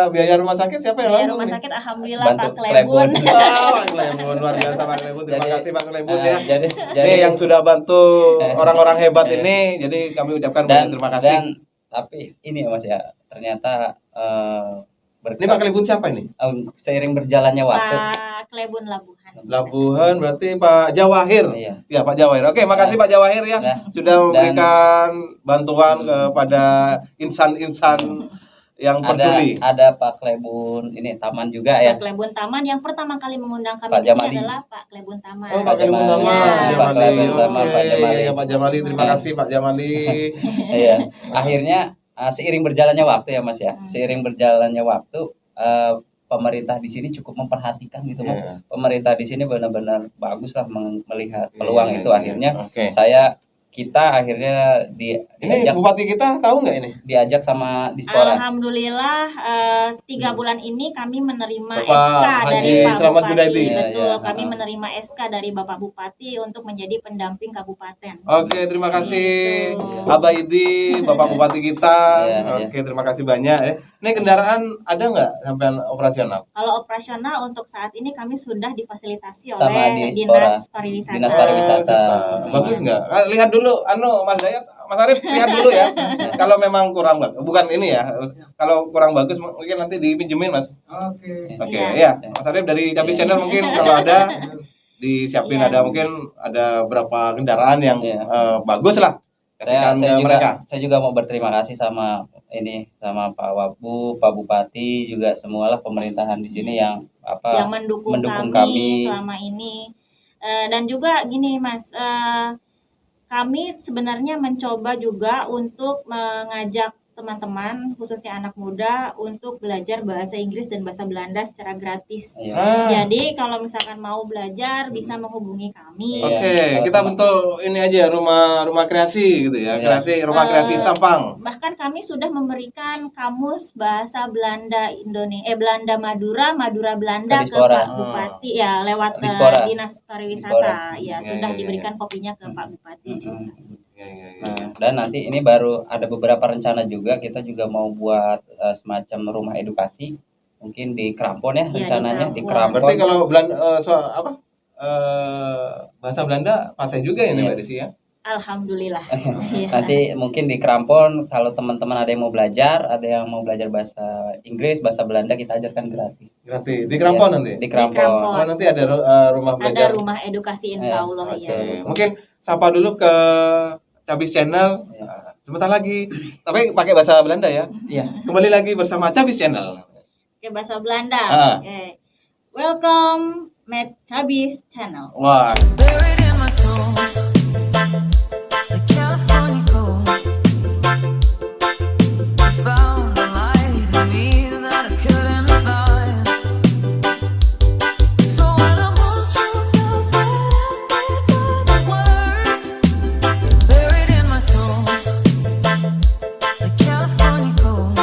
biaya rumah sakit siapa yang Biaya nanggung rumah nih? sakit alhamdulillah Bantu Pak Klebun. Pak Klebun, luar biasa Pak Klebun. Terima Jadi, kasih Pak Klebun ya. jadi Ini yang sudah bantu orang-orang hebat ini, jadi kami ucapkan banyak terima kasih. Dan tapi ini ya Mas ya, ternyata Ini Pak Klebun siapa ini? seiring berjalannya waktu. Pak Klebun Labuhan. Labuhan berarti Pak Jawahir. Iya. Ya Pak Jawahir. Oke, makasih Pak Jawahir ya Nah, sudah memberikan bantuan kepada insan-insan yang peduli. Ada Pak Klebun ini taman juga ya. Pak Klebun Taman yang pertama kali mengundang kami Pak di sini Jamali. adalah Pak Klebun Taman. Oh, Pak Klebun Jamali. Taman. Iya, Pak Klebun Taman, Pak Jamali. Ya, Pak Jamali, terima kasih Pak Jamali. Iya. Akhirnya seiring berjalannya waktu ya Mas ya. Seiring berjalannya waktu pemerintah di sini cukup memperhatikan gitu Mas. Iya. Pemerintah di sini benar-benar bagus lah melihat peluang Iya, itu. iya. Akhirnya Oke. kita akhirnya Ini diajak bupati kita tahu nggak ini? sama Dispora. Alhamdulillah 3 bulan ini kami menerima Bapak SK Haji dari Pak Slamet Bupati. Judaidi. Iya, Betul, iya. kami menerima SK dari Bapak Bupati untuk menjadi pendamping kabupaten. Oke, terima kasih Gitu. Abaidi, Bapak Bupati kita. Iya, Oke, terima kasih banyak ya. Ini kendaraan ada nggak sampai operasional? Kalau operasional untuk saat ini kami sudah difasilitasi Sama oleh Dispora. Dinas Pariwisata. Dinas Pariwisata. Bagus nggak? Lihat dulu, Mas Dayat, Mas Arif lihat dulu ya. Kalau memang kurang bagus, bukan ini ya. Kalau kurang bagus mungkin nanti dipinjemin Mas. Oke. Oke, Iya. ya. Mas Arif dari Cabi Channel mungkin kalau ada disiapin, Iya. ada mungkin ada berapa kendaraan yang Iya. bagus lah. Kasihkan ke mereka. Saya juga mau berterima kasih sama Pak Wabu, Pak Bupati juga semualah pemerintahan di sini yang yang mendukung kami selama ini. Dan juga gini Mas, kami sebenarnya mencoba juga untuk mengajak teman-teman khususnya anak muda untuk belajar bahasa Inggris dan bahasa Belanda secara gratis. Iya. Jadi kalau misalkan mau belajar bisa menghubungi kami. Iya. Oke, Kalau kita teman- bentuk ini aja rumah kreasi gitu ya. Iya. Rumah kreasi Sampang. Bahkan kami sudah memberikan kamus bahasa Belanda Belanda Madura Belanda Ke ke Dispora. Pak Bupati ya lewat Dispora. Dinas Pariwisata. Ya, Ya, sudah ya, diberikan kopinya ke Pak Bupati juga. Ya, ya, ya. Nah, dan nanti ini baru ada beberapa rencana juga, kita juga mau buat semacam rumah edukasi mungkin di Krampon ya Iya, rencananya di di Krampon. Krampon. Berarti kalau bahasa Belanda fase juga ini Iya. Mbak Desi ya. Alhamdulillah. Iya. Nanti mungkin di Krampon kalau teman-teman ada yang mau belajar, ada yang mau belajar bahasa Inggris, bahasa Belanda kita ajarkan gratis. Gratis. Di Krampon Iya, nanti. Di Krampon. Krampon. Oh, nanti ada rumah Ada belajar. rumah edukasi insya Allah Oke. ya. Mungkin sapa dulu ke Cabis Channel. Iya. Sebentar lagi. Tapi pakai bahasa Belanda ya. Iya. Kembali lagi bersama Cabis Channel. Oke, bahasa Belanda. Ah. Oke. Welcome Matt Cabis Channel. Wah. Buried in my soul, the California gold. I found a light in me that I couldn't find. So when I want you, feel better for the words. Buried in my soul, the California gold.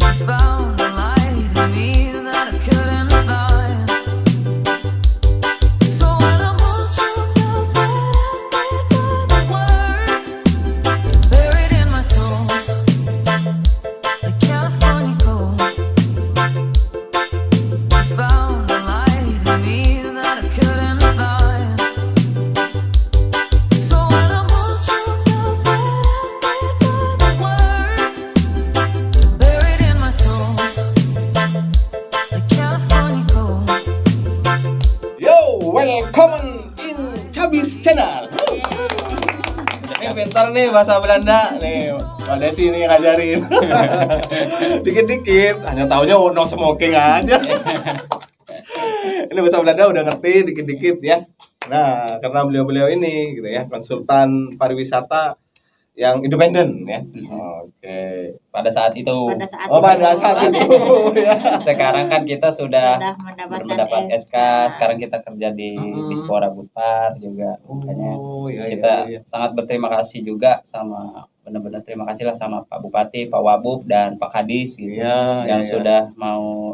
I found a light in me that I couldn't find. So when I want you, feel better for the words. Buried in my soul, the California gold. I found a light in me that I couldn't find. So when I want you, feel better for the words. Buried in my soul, the California gold. Yo, welcome in Cabis Channel. Ini pintar nih bahasa Belanda nih. Mbak Desi nih ngajarin. Dikit-dikit, hanya taunya no smoking aja. Ini bahasa Belanda udah ngerti dikit-dikit ya. Nah, karena beliau-beliau ini gitu ya, konsultan pariwisata yang independen ya. Oke. Pada saat itu. Pada saat Oh, itu. pada saat itu ya. Sekarang kan kita sudah mendapatkan mendapat SK. Sekarang kita kerja di Dispora Bupar juga. Makanya Oh, iya, kita iya, iya. sangat berterima kasih juga sama, benar-benar terima kasih lah sama Pak Bupati, Pak Wabub, dan Pak Kadis gitu, Iya, yang iya. sudah mau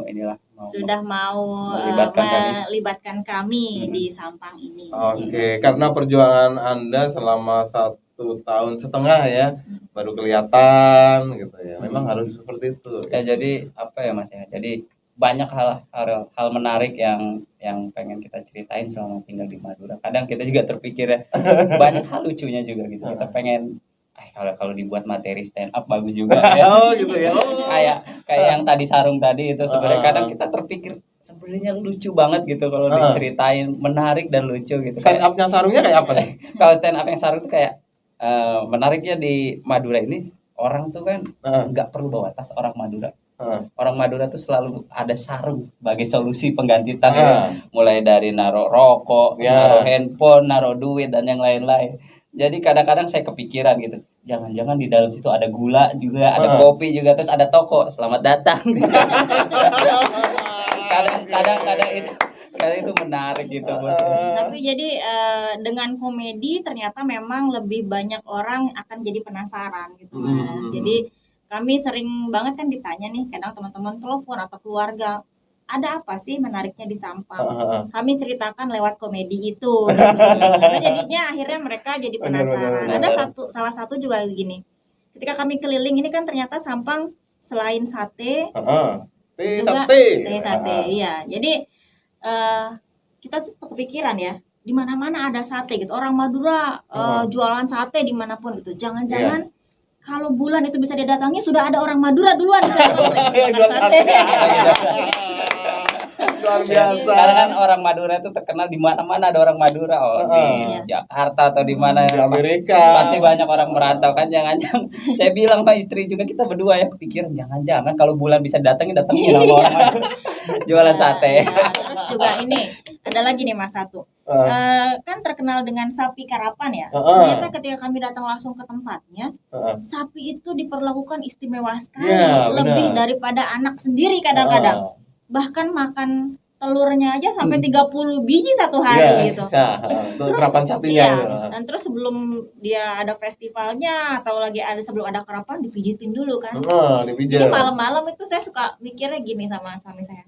sudah mau melibatkan kami di Sampang ini. Oke, karena perjuangan Anda selama 1,5 tahun ya, baru kelihatan gitu ya. Memang harus seperti itu. ya. Jadi apa ya Mas ya, jadi banyak hal menarik yang pengen kita ceritain selama tinggal di Madura. Kadang kita juga terpikir ya, banyak hal lucunya juga gitu. Kita pengen kalau dibuat materi stand up bagus juga ya. Oh gitu ya. Oh. kayak yang tadi sarung tadi itu sebenarnya kadang kita terpikir sebenarnya lucu banget gitu kalau diceritain, menarik dan lucu gitu. Stand up-nya sarungnya kayak apa nih? Kalau stand up yang sarung itu kayak menariknya di Madura ini, orang tuh kan nggak perlu bawa tas. Orang Madura orang Madura tuh selalu ada sarung sebagai solusi pengganti tas ya. Mulai dari naruh rokok, naruh handphone, naruh duit dan yang lain-lain. Jadi kadang-kadang saya kepikiran gitu, jangan-jangan di dalam situ ada gula juga, ada kopi juga, terus ada toko selamat datang. kadang itu menarik gitu. Tapi jadi dengan komedi ternyata memang lebih banyak orang akan jadi penasaran gitu Mas. Jadi kami sering banget kan ditanya nih, kadang teman-teman telepon atau keluarga, ada apa sih menariknya di Sampang? Kami ceritakan lewat komedi itu gitu. Karena jadinya akhirnya mereka jadi penasaran. Ada salah satu juga begini. Ketika kami keliling ini kan ternyata Sampang selain sate, juga sate. Iya. Jadi kita tuh kepikiran ya, di mana-mana ada sate gitu. Orang Madura jualan sate dimanapun gitu. Jangan-jangan kalau bulan itu bisa didatangi, sudah ada orang Madura duluan di sana jual sate. Luar biasa. Karena kan orang Madura itu terkenal di mana-mana ada orang Madura, di Jakarta atau di mana, di Amerika. Pasti banyak orang merantau kan. Jangan-jangan saya bilang sama istri juga, kita berdua ya kepikiran, jangan-jangan kalau bulan bisa datangin sama orang Madura jualan sate. Terus juga ini ada lagi nih Mas satu. Kan terkenal dengan sapi karapan ya. Ternyata ketika kami datang langsung ke tempatnya, sapi itu diperlakukan istimewa sekali, lebih daripada anak sendiri kadang-kadang. Bahkan makan telurnya aja sampai 30 biji satu hari gitu. Terus karapan sapinya. Dan terus sebelum dia ada festivalnya atau lagi ada sebelum ada karapan dipijitin dulu kan. Jadi malam-malam itu saya suka mikirnya gini sama suami saya.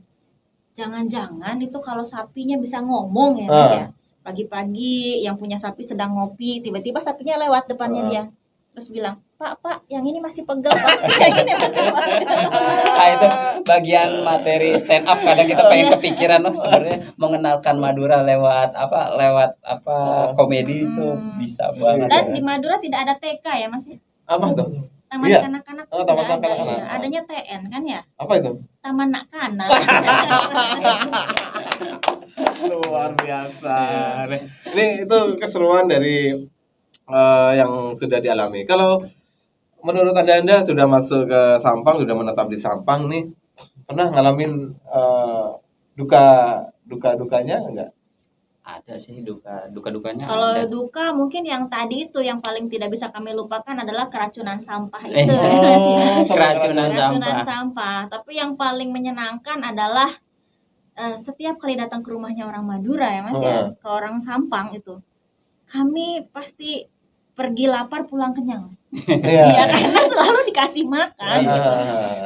Jangan-jangan itu kalau sapinya bisa ngomong ya Mas ya. Pagi-pagi yang punya sapi sedang ngopi, tiba-tiba sapinya lewat depannya dia. Terus bilang, Pak, yang ini masih pegel, Pak. Yang ini masih Nah, itu bagian materi stand up. Kadang kita pengen kepikiran sebenarnya mengenalkan Madura lewat komedi itu bisa banget. Dan di Madura tidak ada TK ya Mas ya? Apa tuh? Taman kanak-kanak taman tidak ada. kanak-kanak. Ya. Adanya TN kan ya? Apa itu? Taman Nak-kanak. Luar biasa. Ini itu keseruan dari yang sudah dialami. Kalau menurut Anda sudah masuk ke Sampang, sudah menetap di Sampang nih, pernah ngalamin duka-dukanya enggak? Ada sih duka-dukanya. Kalau ada. duka mungkin yang tadi itu yang paling tidak bisa kami lupakan adalah keracunan sampah itu. Keracunan sampah. Tapi yang paling menyenangkan adalah setiap kali datang ke rumahnya orang Madura ya Mas ya, ke orang Sampang itu, kami pasti pergi lapar pulang kenyang. Iya, karena selalu dikasih makan. Gitu.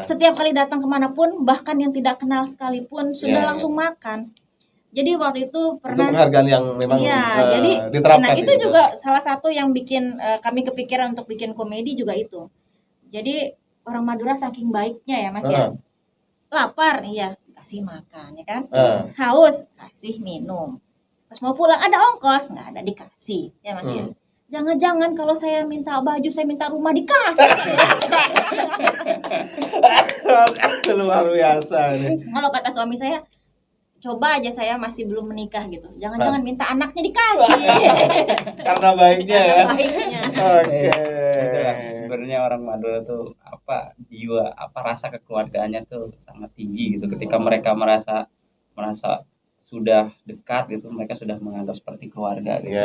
Setiap kali datang kemanapun, bahkan yang tidak kenal sekalipun sudah langsung makan. Jadi waktu itu pernah. Itu penghargaan yang memang jadi diterapkan. Nah itu juga salah satu yang bikin kami kepikiran untuk bikin komedi juga itu. Jadi orang Madura saking baiknya ya Mas ya. Lapar, iya kasih makan ya kan. Haus, kasih minum. Pas mau pulang ada ongkos, nggak ada dikasih ya Mas ya. Jangan-jangan kalau saya minta baju, saya minta rumah dikasih. Luar biasa nih. Kalau kata suami saya, coba aja saya masih belum menikah gitu. Jangan-jangan minta anaknya dikasih. Karena baiknya ya. Baiknya. Oke. Itulah sebenarnya orang Madura tuh jiwa rasa kekeluargaannya tuh sangat tinggi gitu. Ketika mereka merasa sudah dekat gitu, mereka sudah menganggap seperti keluarga gitu.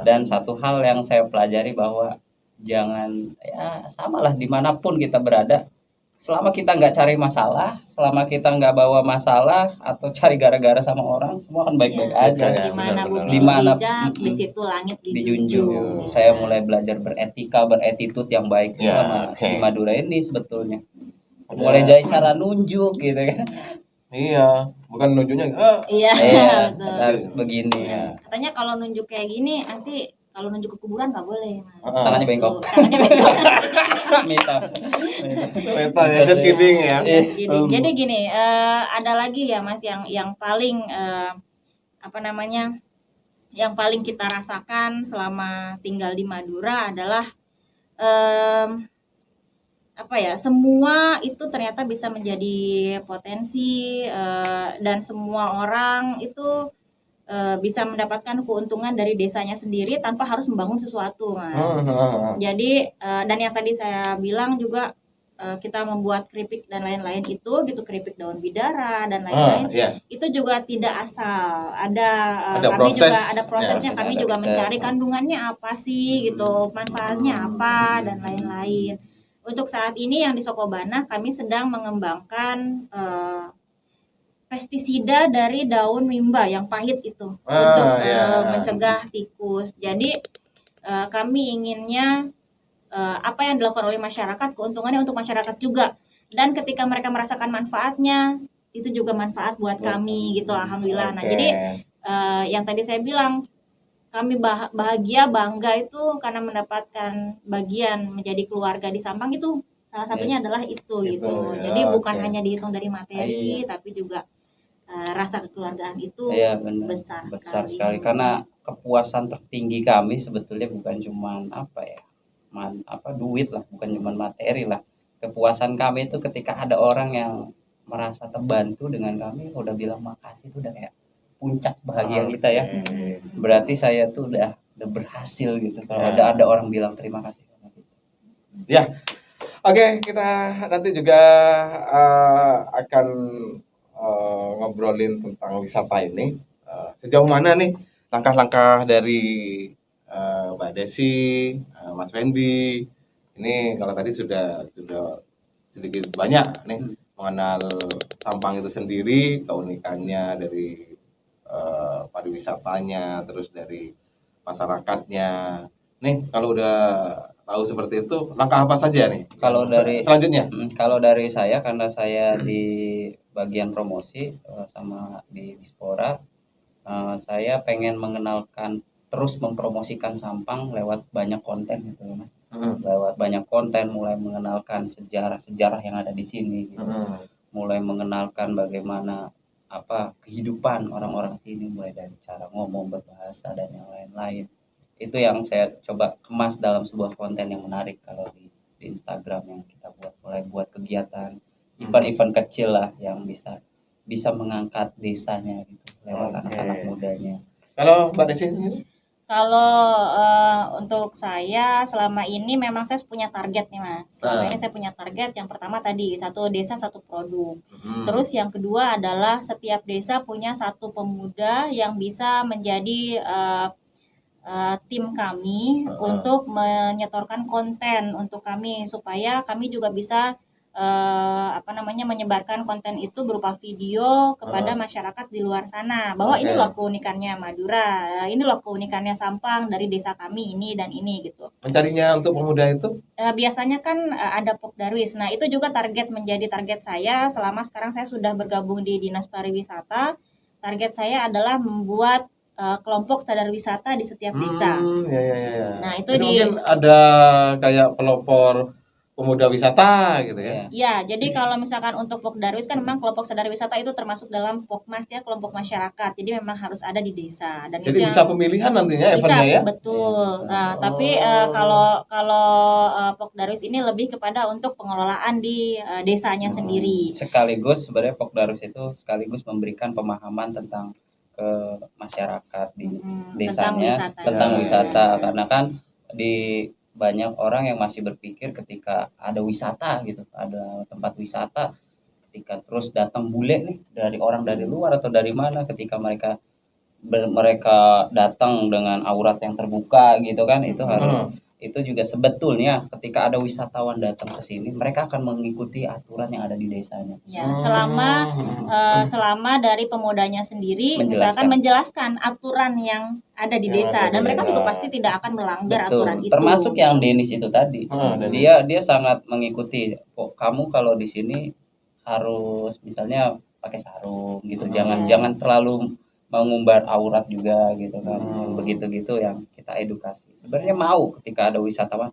Dan satu hal yang saya pelajari bahwa jangan ya samalah dimanapun kita berada, selama kita nggak cari masalah, selama kita nggak bawa masalah atau cari gara-gara sama orang, semua kan baik-baik Ya, aja. Ya, di mana benar-benar. bumi Di mana- dipijak, di situ langit Dijunjung. dijunjung. Saya mulai belajar beretika, beretitut yang baik Ya, sama oke. di Madura ini sebetulnya. Ada- Mulai dari cara nunjuk gitu kan. Iya, bukan nunjuknya. Iya, Iya, betul. harus begini. Iya. Katanya kalau nunjuk kayak gini nanti kalau nunjuk ke kuburan nggak boleh, Mas. Tangannya bengkok. Tangannya bengkok. Mitos. Meta ya, just kidding ya. Yes, gini. Jadi gini, ada lagi ya Mas yang paling apa namanya? Yang paling kita rasakan selama tinggal di Madura adalah apa ya? Semua itu ternyata bisa menjadi potensi dan semua orang itu bisa mendapatkan keuntungan dari desanya sendiri tanpa harus membangun sesuatu, Mas. Jadi dan yang tadi saya bilang juga kita membuat keripik dan lain-lain itu gitu, keripik daun bidara dan lain-lain Iya. itu juga tidak asal, ada Ada kami proses. juga ada prosesnya, Ya, kami ada juga proses. mencari kandungannya apa sih gitu, manfaatnya apa dan lain-lain. Untuk saat ini yang di Sokobana kami sedang mengembangkan pestisida dari daun mimba yang pahit itu untuk iya. mencegah tikus. Jadi kami inginnya apa yang dilakukan oleh masyarakat, keuntungannya untuk masyarakat juga. Dan ketika mereka merasakan manfaatnya, itu juga manfaat buat kami gitu, alhamdulillah. Nah, Oke. jadi yang tadi saya bilang, kami bahagia, bangga itu karena mendapatkan bagian menjadi keluarga di Sampang itu salah satunya adalah itu gitu. ya, Jadi bukan oke. hanya dihitung dari materi, tapi juga rasa kekeluargaan itu Iya benar. besar sekali. Karena kepuasan tertinggi kami sebetulnya bukan cuman apa ya, duit lah, bukan cuman materi lah. Kepuasan kami itu ketika ada orang yang merasa terbantu dengan kami, udah bilang makasih, itu udah kayak puncak bahagia kita ya. Berarti saya tuh udah berhasil gitu. Kalau Ya. ada orang bilang terima kasih. Ya, oke, kita nanti juga akan ngobrolin tentang wisata ini. Sejauh mana nih langkah-langkah dari Mbak Desi, Mas Fendi? Ini kalau tadi sudah sedikit banyak nih mengenal Sampang itu sendiri, keunikannya dari pariwisatanya, terus dari masyarakatnya. Nih, kalau udah tahu seperti itu, langkah apa saja nih? Kalau dari- selanjutnya? Kalau dari saya, karena saya di bagian promosi sama di Dispora, saya pengen mengenalkan, terus mempromosikan Sampang lewat banyak konten gitu ya, Mas. Lewat banyak konten, mulai mengenalkan sejarah-sejarah yang ada di sini gitu. Mulai mengenalkan bagaimana kehidupan orang-orang sini, mulai dari cara ngomong, berbahasa dan yang lain-lain. Itu yang saya coba kemas dalam sebuah konten yang menarik kalau di Instagram yang kita mulai buat kegiatan event-event kecil lah yang bisa mengangkat desanya gitu lewat Oke. anak-anak mudanya. Kalau Mbak Desi sendiri? Kalau untuk saya selama ini memang saya punya target nih Mas. Selama ini saya punya target, yang pertama tadi satu desa satu produk. Terus yang kedua adalah setiap desa punya satu pemuda yang bisa menjadi tim kami untuk menyetorkan konten untuk kami supaya kami juga bisa menyebarkan konten itu berupa video kepada masyarakat di luar sana bahwa ini loh keunikannya Madura, ini loh keunikannya Sampang dari desa kami ini dan ini gitu. Mencarinya untuk pemuda itu? Biasanya kan ada Pokdarwis. Nah, itu juga menjadi target saya selama sekarang saya sudah bergabung di Dinas Pariwisata. Target saya adalah membuat kelompok sadar wisata di setiap desa. Ya. Nah, itu Jadi mungkin ada kayak pelopor pemuda wisata gitu ya. Ya, jadi kalau misalkan untuk Pokdarwis kan memang kelompok sadar wisata itu termasuk dalam Pokmas ya, kelompok masyarakat. Jadi memang harus ada di desa dan Jadi itu bisa yang pemilihan nantinya bisa, eventnya ya. betul. Nah, tapi kalau Pokdarwis ini lebih kepada untuk pengelolaan di desanya sendiri. Sekaligus sebenarnya Pokdarwis itu sekaligus memberikan pemahaman tentang ke masyarakat di desanya tentang wisata, karena kan di banyak orang yang masih berpikir ketika ada wisata gitu, ada tempat wisata, ketika terus datang bule nih dari orang dari luar atau dari mana, ketika mereka datang dengan aurat yang terbuka gitu kan, itu itu juga sebetulnya ketika ada wisatawan datang ke sini, mereka akan mengikuti aturan yang ada di desanya. Ya, selama dari pemudanya sendiri misalkan Menjelaskan. menjelaskan aturan yang ada di Yang desa ada di dan mereka desa. juga pasti tidak akan melanggar Betul. aturan itu. Termasuk yang Denis itu tadi. Denis. Dia sangat mengikuti. Kok kamu kalau di sini harus misalnya pakai sarung gitu. Jangan terlalu mengumbar aurat juga gitu kan. Yang begitu-gitu yang kita edukasi. Sebenarnya mau ketika ada wisatawan,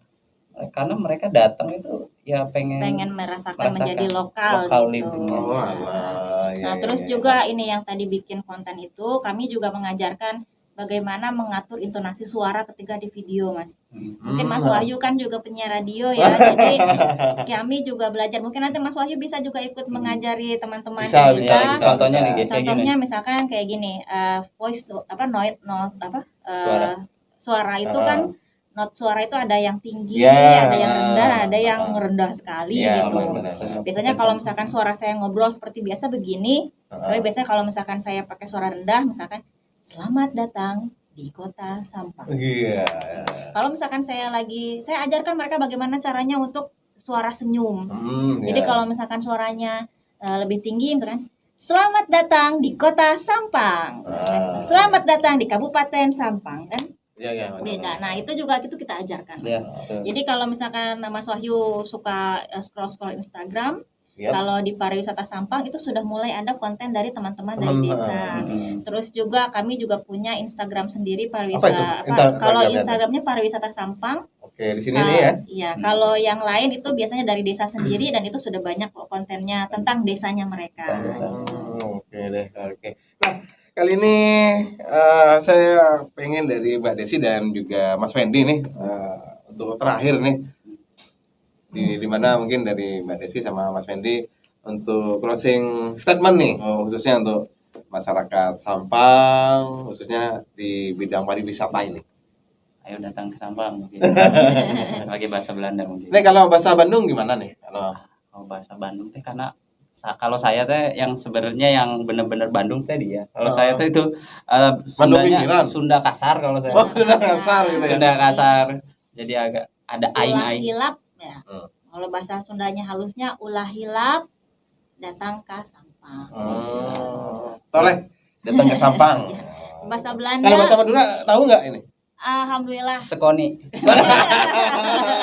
karena mereka datang itu ya pengen merasakan menjadi lokal gitu. livingnya. Oh, alah, ya, Nah, ya, terus ya. juga ini yang tadi bikin konten itu, kami juga mengajarkan bagaimana mengatur intonasi suara ketika di video, Mas. Mungkin Mas Wahyu kan juga penyiar radio ya, jadi kami juga belajar. Mungkin nanti Mas Wahyu bisa juga ikut mengajari teman-teman Bisa, yang bisa. Contohnya nih kayak Contohnya gini. misalkan kayak gini, voice Suara. suara itu kan not suara itu ada yang tinggi, Ya. ada yang rendah, ada yang rendah sekali Ya, gitu. benar-benar. Biasanya kalau misalkan suara saya ngobrol seperti biasa begini, tapi biasanya kalau misalkan saya pakai suara rendah, misalkan selamat datang di kota Sampang. Iya. Kalau misalkan saya ajarkan mereka bagaimana caranya untuk suara senyum. Jadi ya. kalau misalkan suaranya lebih tinggi, misalkan selamat datang di kota Sampang, selamat datang di Kabupaten Sampang, kan ya, beda. Nah itu juga itu kita ajarkan. Ya, Mas. betul. Jadi kalau misalkan Mas Wahyu suka scroll Instagram, Yap. kalau di pariwisata Sampang itu sudah mulai ada konten dari teman-teman dari Teman, desa. Terus juga kami juga punya Instagram sendiri Apa itu? pariwisata. Kalau Instagramnya? Instagramnya pariwisata Sampang. Oke, di sini nih ya. Iya, kalau yang lain itu biasanya dari desa sendiri dan itu sudah banyak kok kontennya tentang desanya mereka. Oke deh, oke. Nah, kali ini saya pengen dari Mbak Desi dan juga Mas Fendi nih untuk terakhir nih di mana mungkin dari Mbak Desi sama Mas Fendi untuk closing statement nih, khususnya untuk masyarakat Sampang, khususnya di bidang pariwisata ini. Ayo datang ke Sampang mungkin. Pakai bahasa Belanda mungkin. Nih kalau bahasa Bandung gimana nih? Kalau Kalau bahasa Bandung teh karena kalau saya teh yang sebenarnya yang bener-bener Bandung teh dia. Kalau saya teh itu Sundanya pinggiran. Sunda kasar kalau saya. udah kasar gitu ya. Sunda kasar. Jadi agak ada Ulah aing-aing. hilap ya. Kalau bahasa Sundanya halusnya ulah hilap datang ke Sampang. Toleh datang ke Sampang. Bahasa Belanda. Kalau bahasa Madura tahu nggak ini? Alhamdulillah. Sekoni.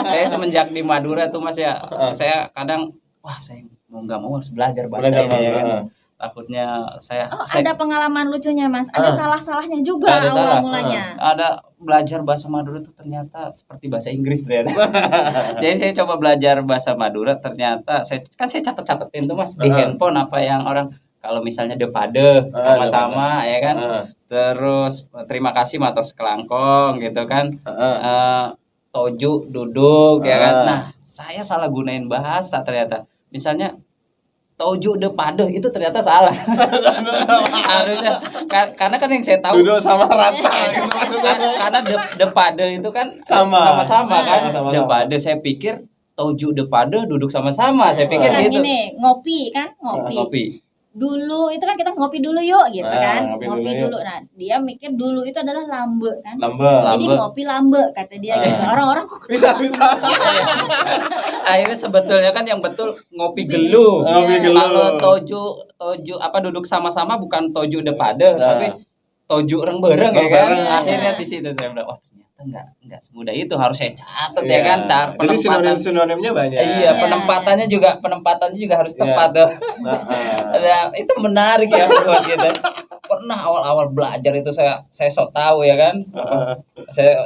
Saya semenjak di Madura tuh Mas ya, saya kadang wah saya mau nggak mau harus belajar bahasa Belajar ini ya Madura. kan. Takutnya saya Ada pengalaman lucunya Mas. Ada salah-salahnya juga Ada awal salah. mulanya. ada belajar bahasa Madura tuh ternyata seperti bahasa Inggris ternyata. Jadi saya coba belajar bahasa Madura ternyata saya catat-catatin tuh Mas di handphone apa yang orang kalau misalnya depade sama-sama ya kan. Terus terima kasih matur sekelangkong gitu kan. Toju duduk ya kan. Nah, saya salah gunain bahasa ternyata. Misalnya toju depade itu ternyata salah. Harusnya karena kan yang saya tahu Duduk sama rata gitu. karena depade itu kan sama-sama kan. Sama-sama. Depade saya pikir toju depade duduk sama-sama. Saya pikir Kan gitu. ini ngopi kan, ngopi. Ngopi. Dulu itu kan kita ngopi dulu yuk gitu kan. ngopi Ngopi dulu dulu. Nah, dia mikir dulu itu adalah lambe kan. Lambe. Jadi ngopi lambe kata dia gitu. Orang-orang kok Bisa. Akhirnya sebetulnya kan yang betul ngopi gelu. Ngopi gelu. Kalau toju apa duduk sama-sama bukan toju depade tapi toju reng-bereng ya kan. Reng-bereng. Akhirnya di situ saya bilang wah ternyata enggak semudah itu harus saya catat ya kan. Cara Jadi penempatan sinonim-sinonimnya banyak. Iya, penempatannya juga harus tepat tuh. Nah, itu menarik ya buat kita. Pernah awal-awal belajar itu saya sok tahu ya kan.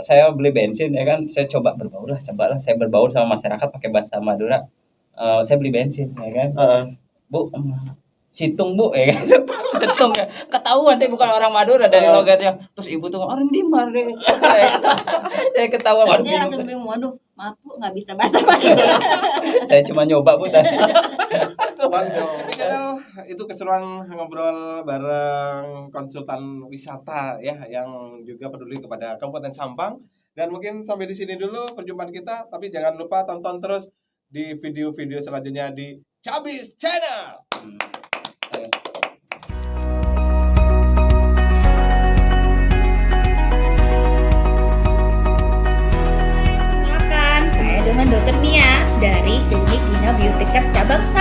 Saya beli bensin ya kan. Saya cobalah saya berbaur sama masyarakat pakai bahasa Madura. Saya beli bensin ya kan. Bu, situng Bu ya kan. Setung ya. Ketahuan saya bukan orang Madura dari logatnya. Terus ibu tuh orang di mana? Saya ketahuan Terus waduh, dia bingung langsung saya. bingung, waduh, maaf Bu, nggak bisa bahasa Madura. Saya cuma nyoba Bu tadi. Tapi kan itu keseruan ngobrol bareng konsultan wisata ya yang juga peduli kepada Kabupaten Sampang. Dan mungkin sampai di sini dulu perjumpaan kita. Tapi jangan lupa tonton terus di video-video selanjutnya di Cabis Channel. tingkat cabang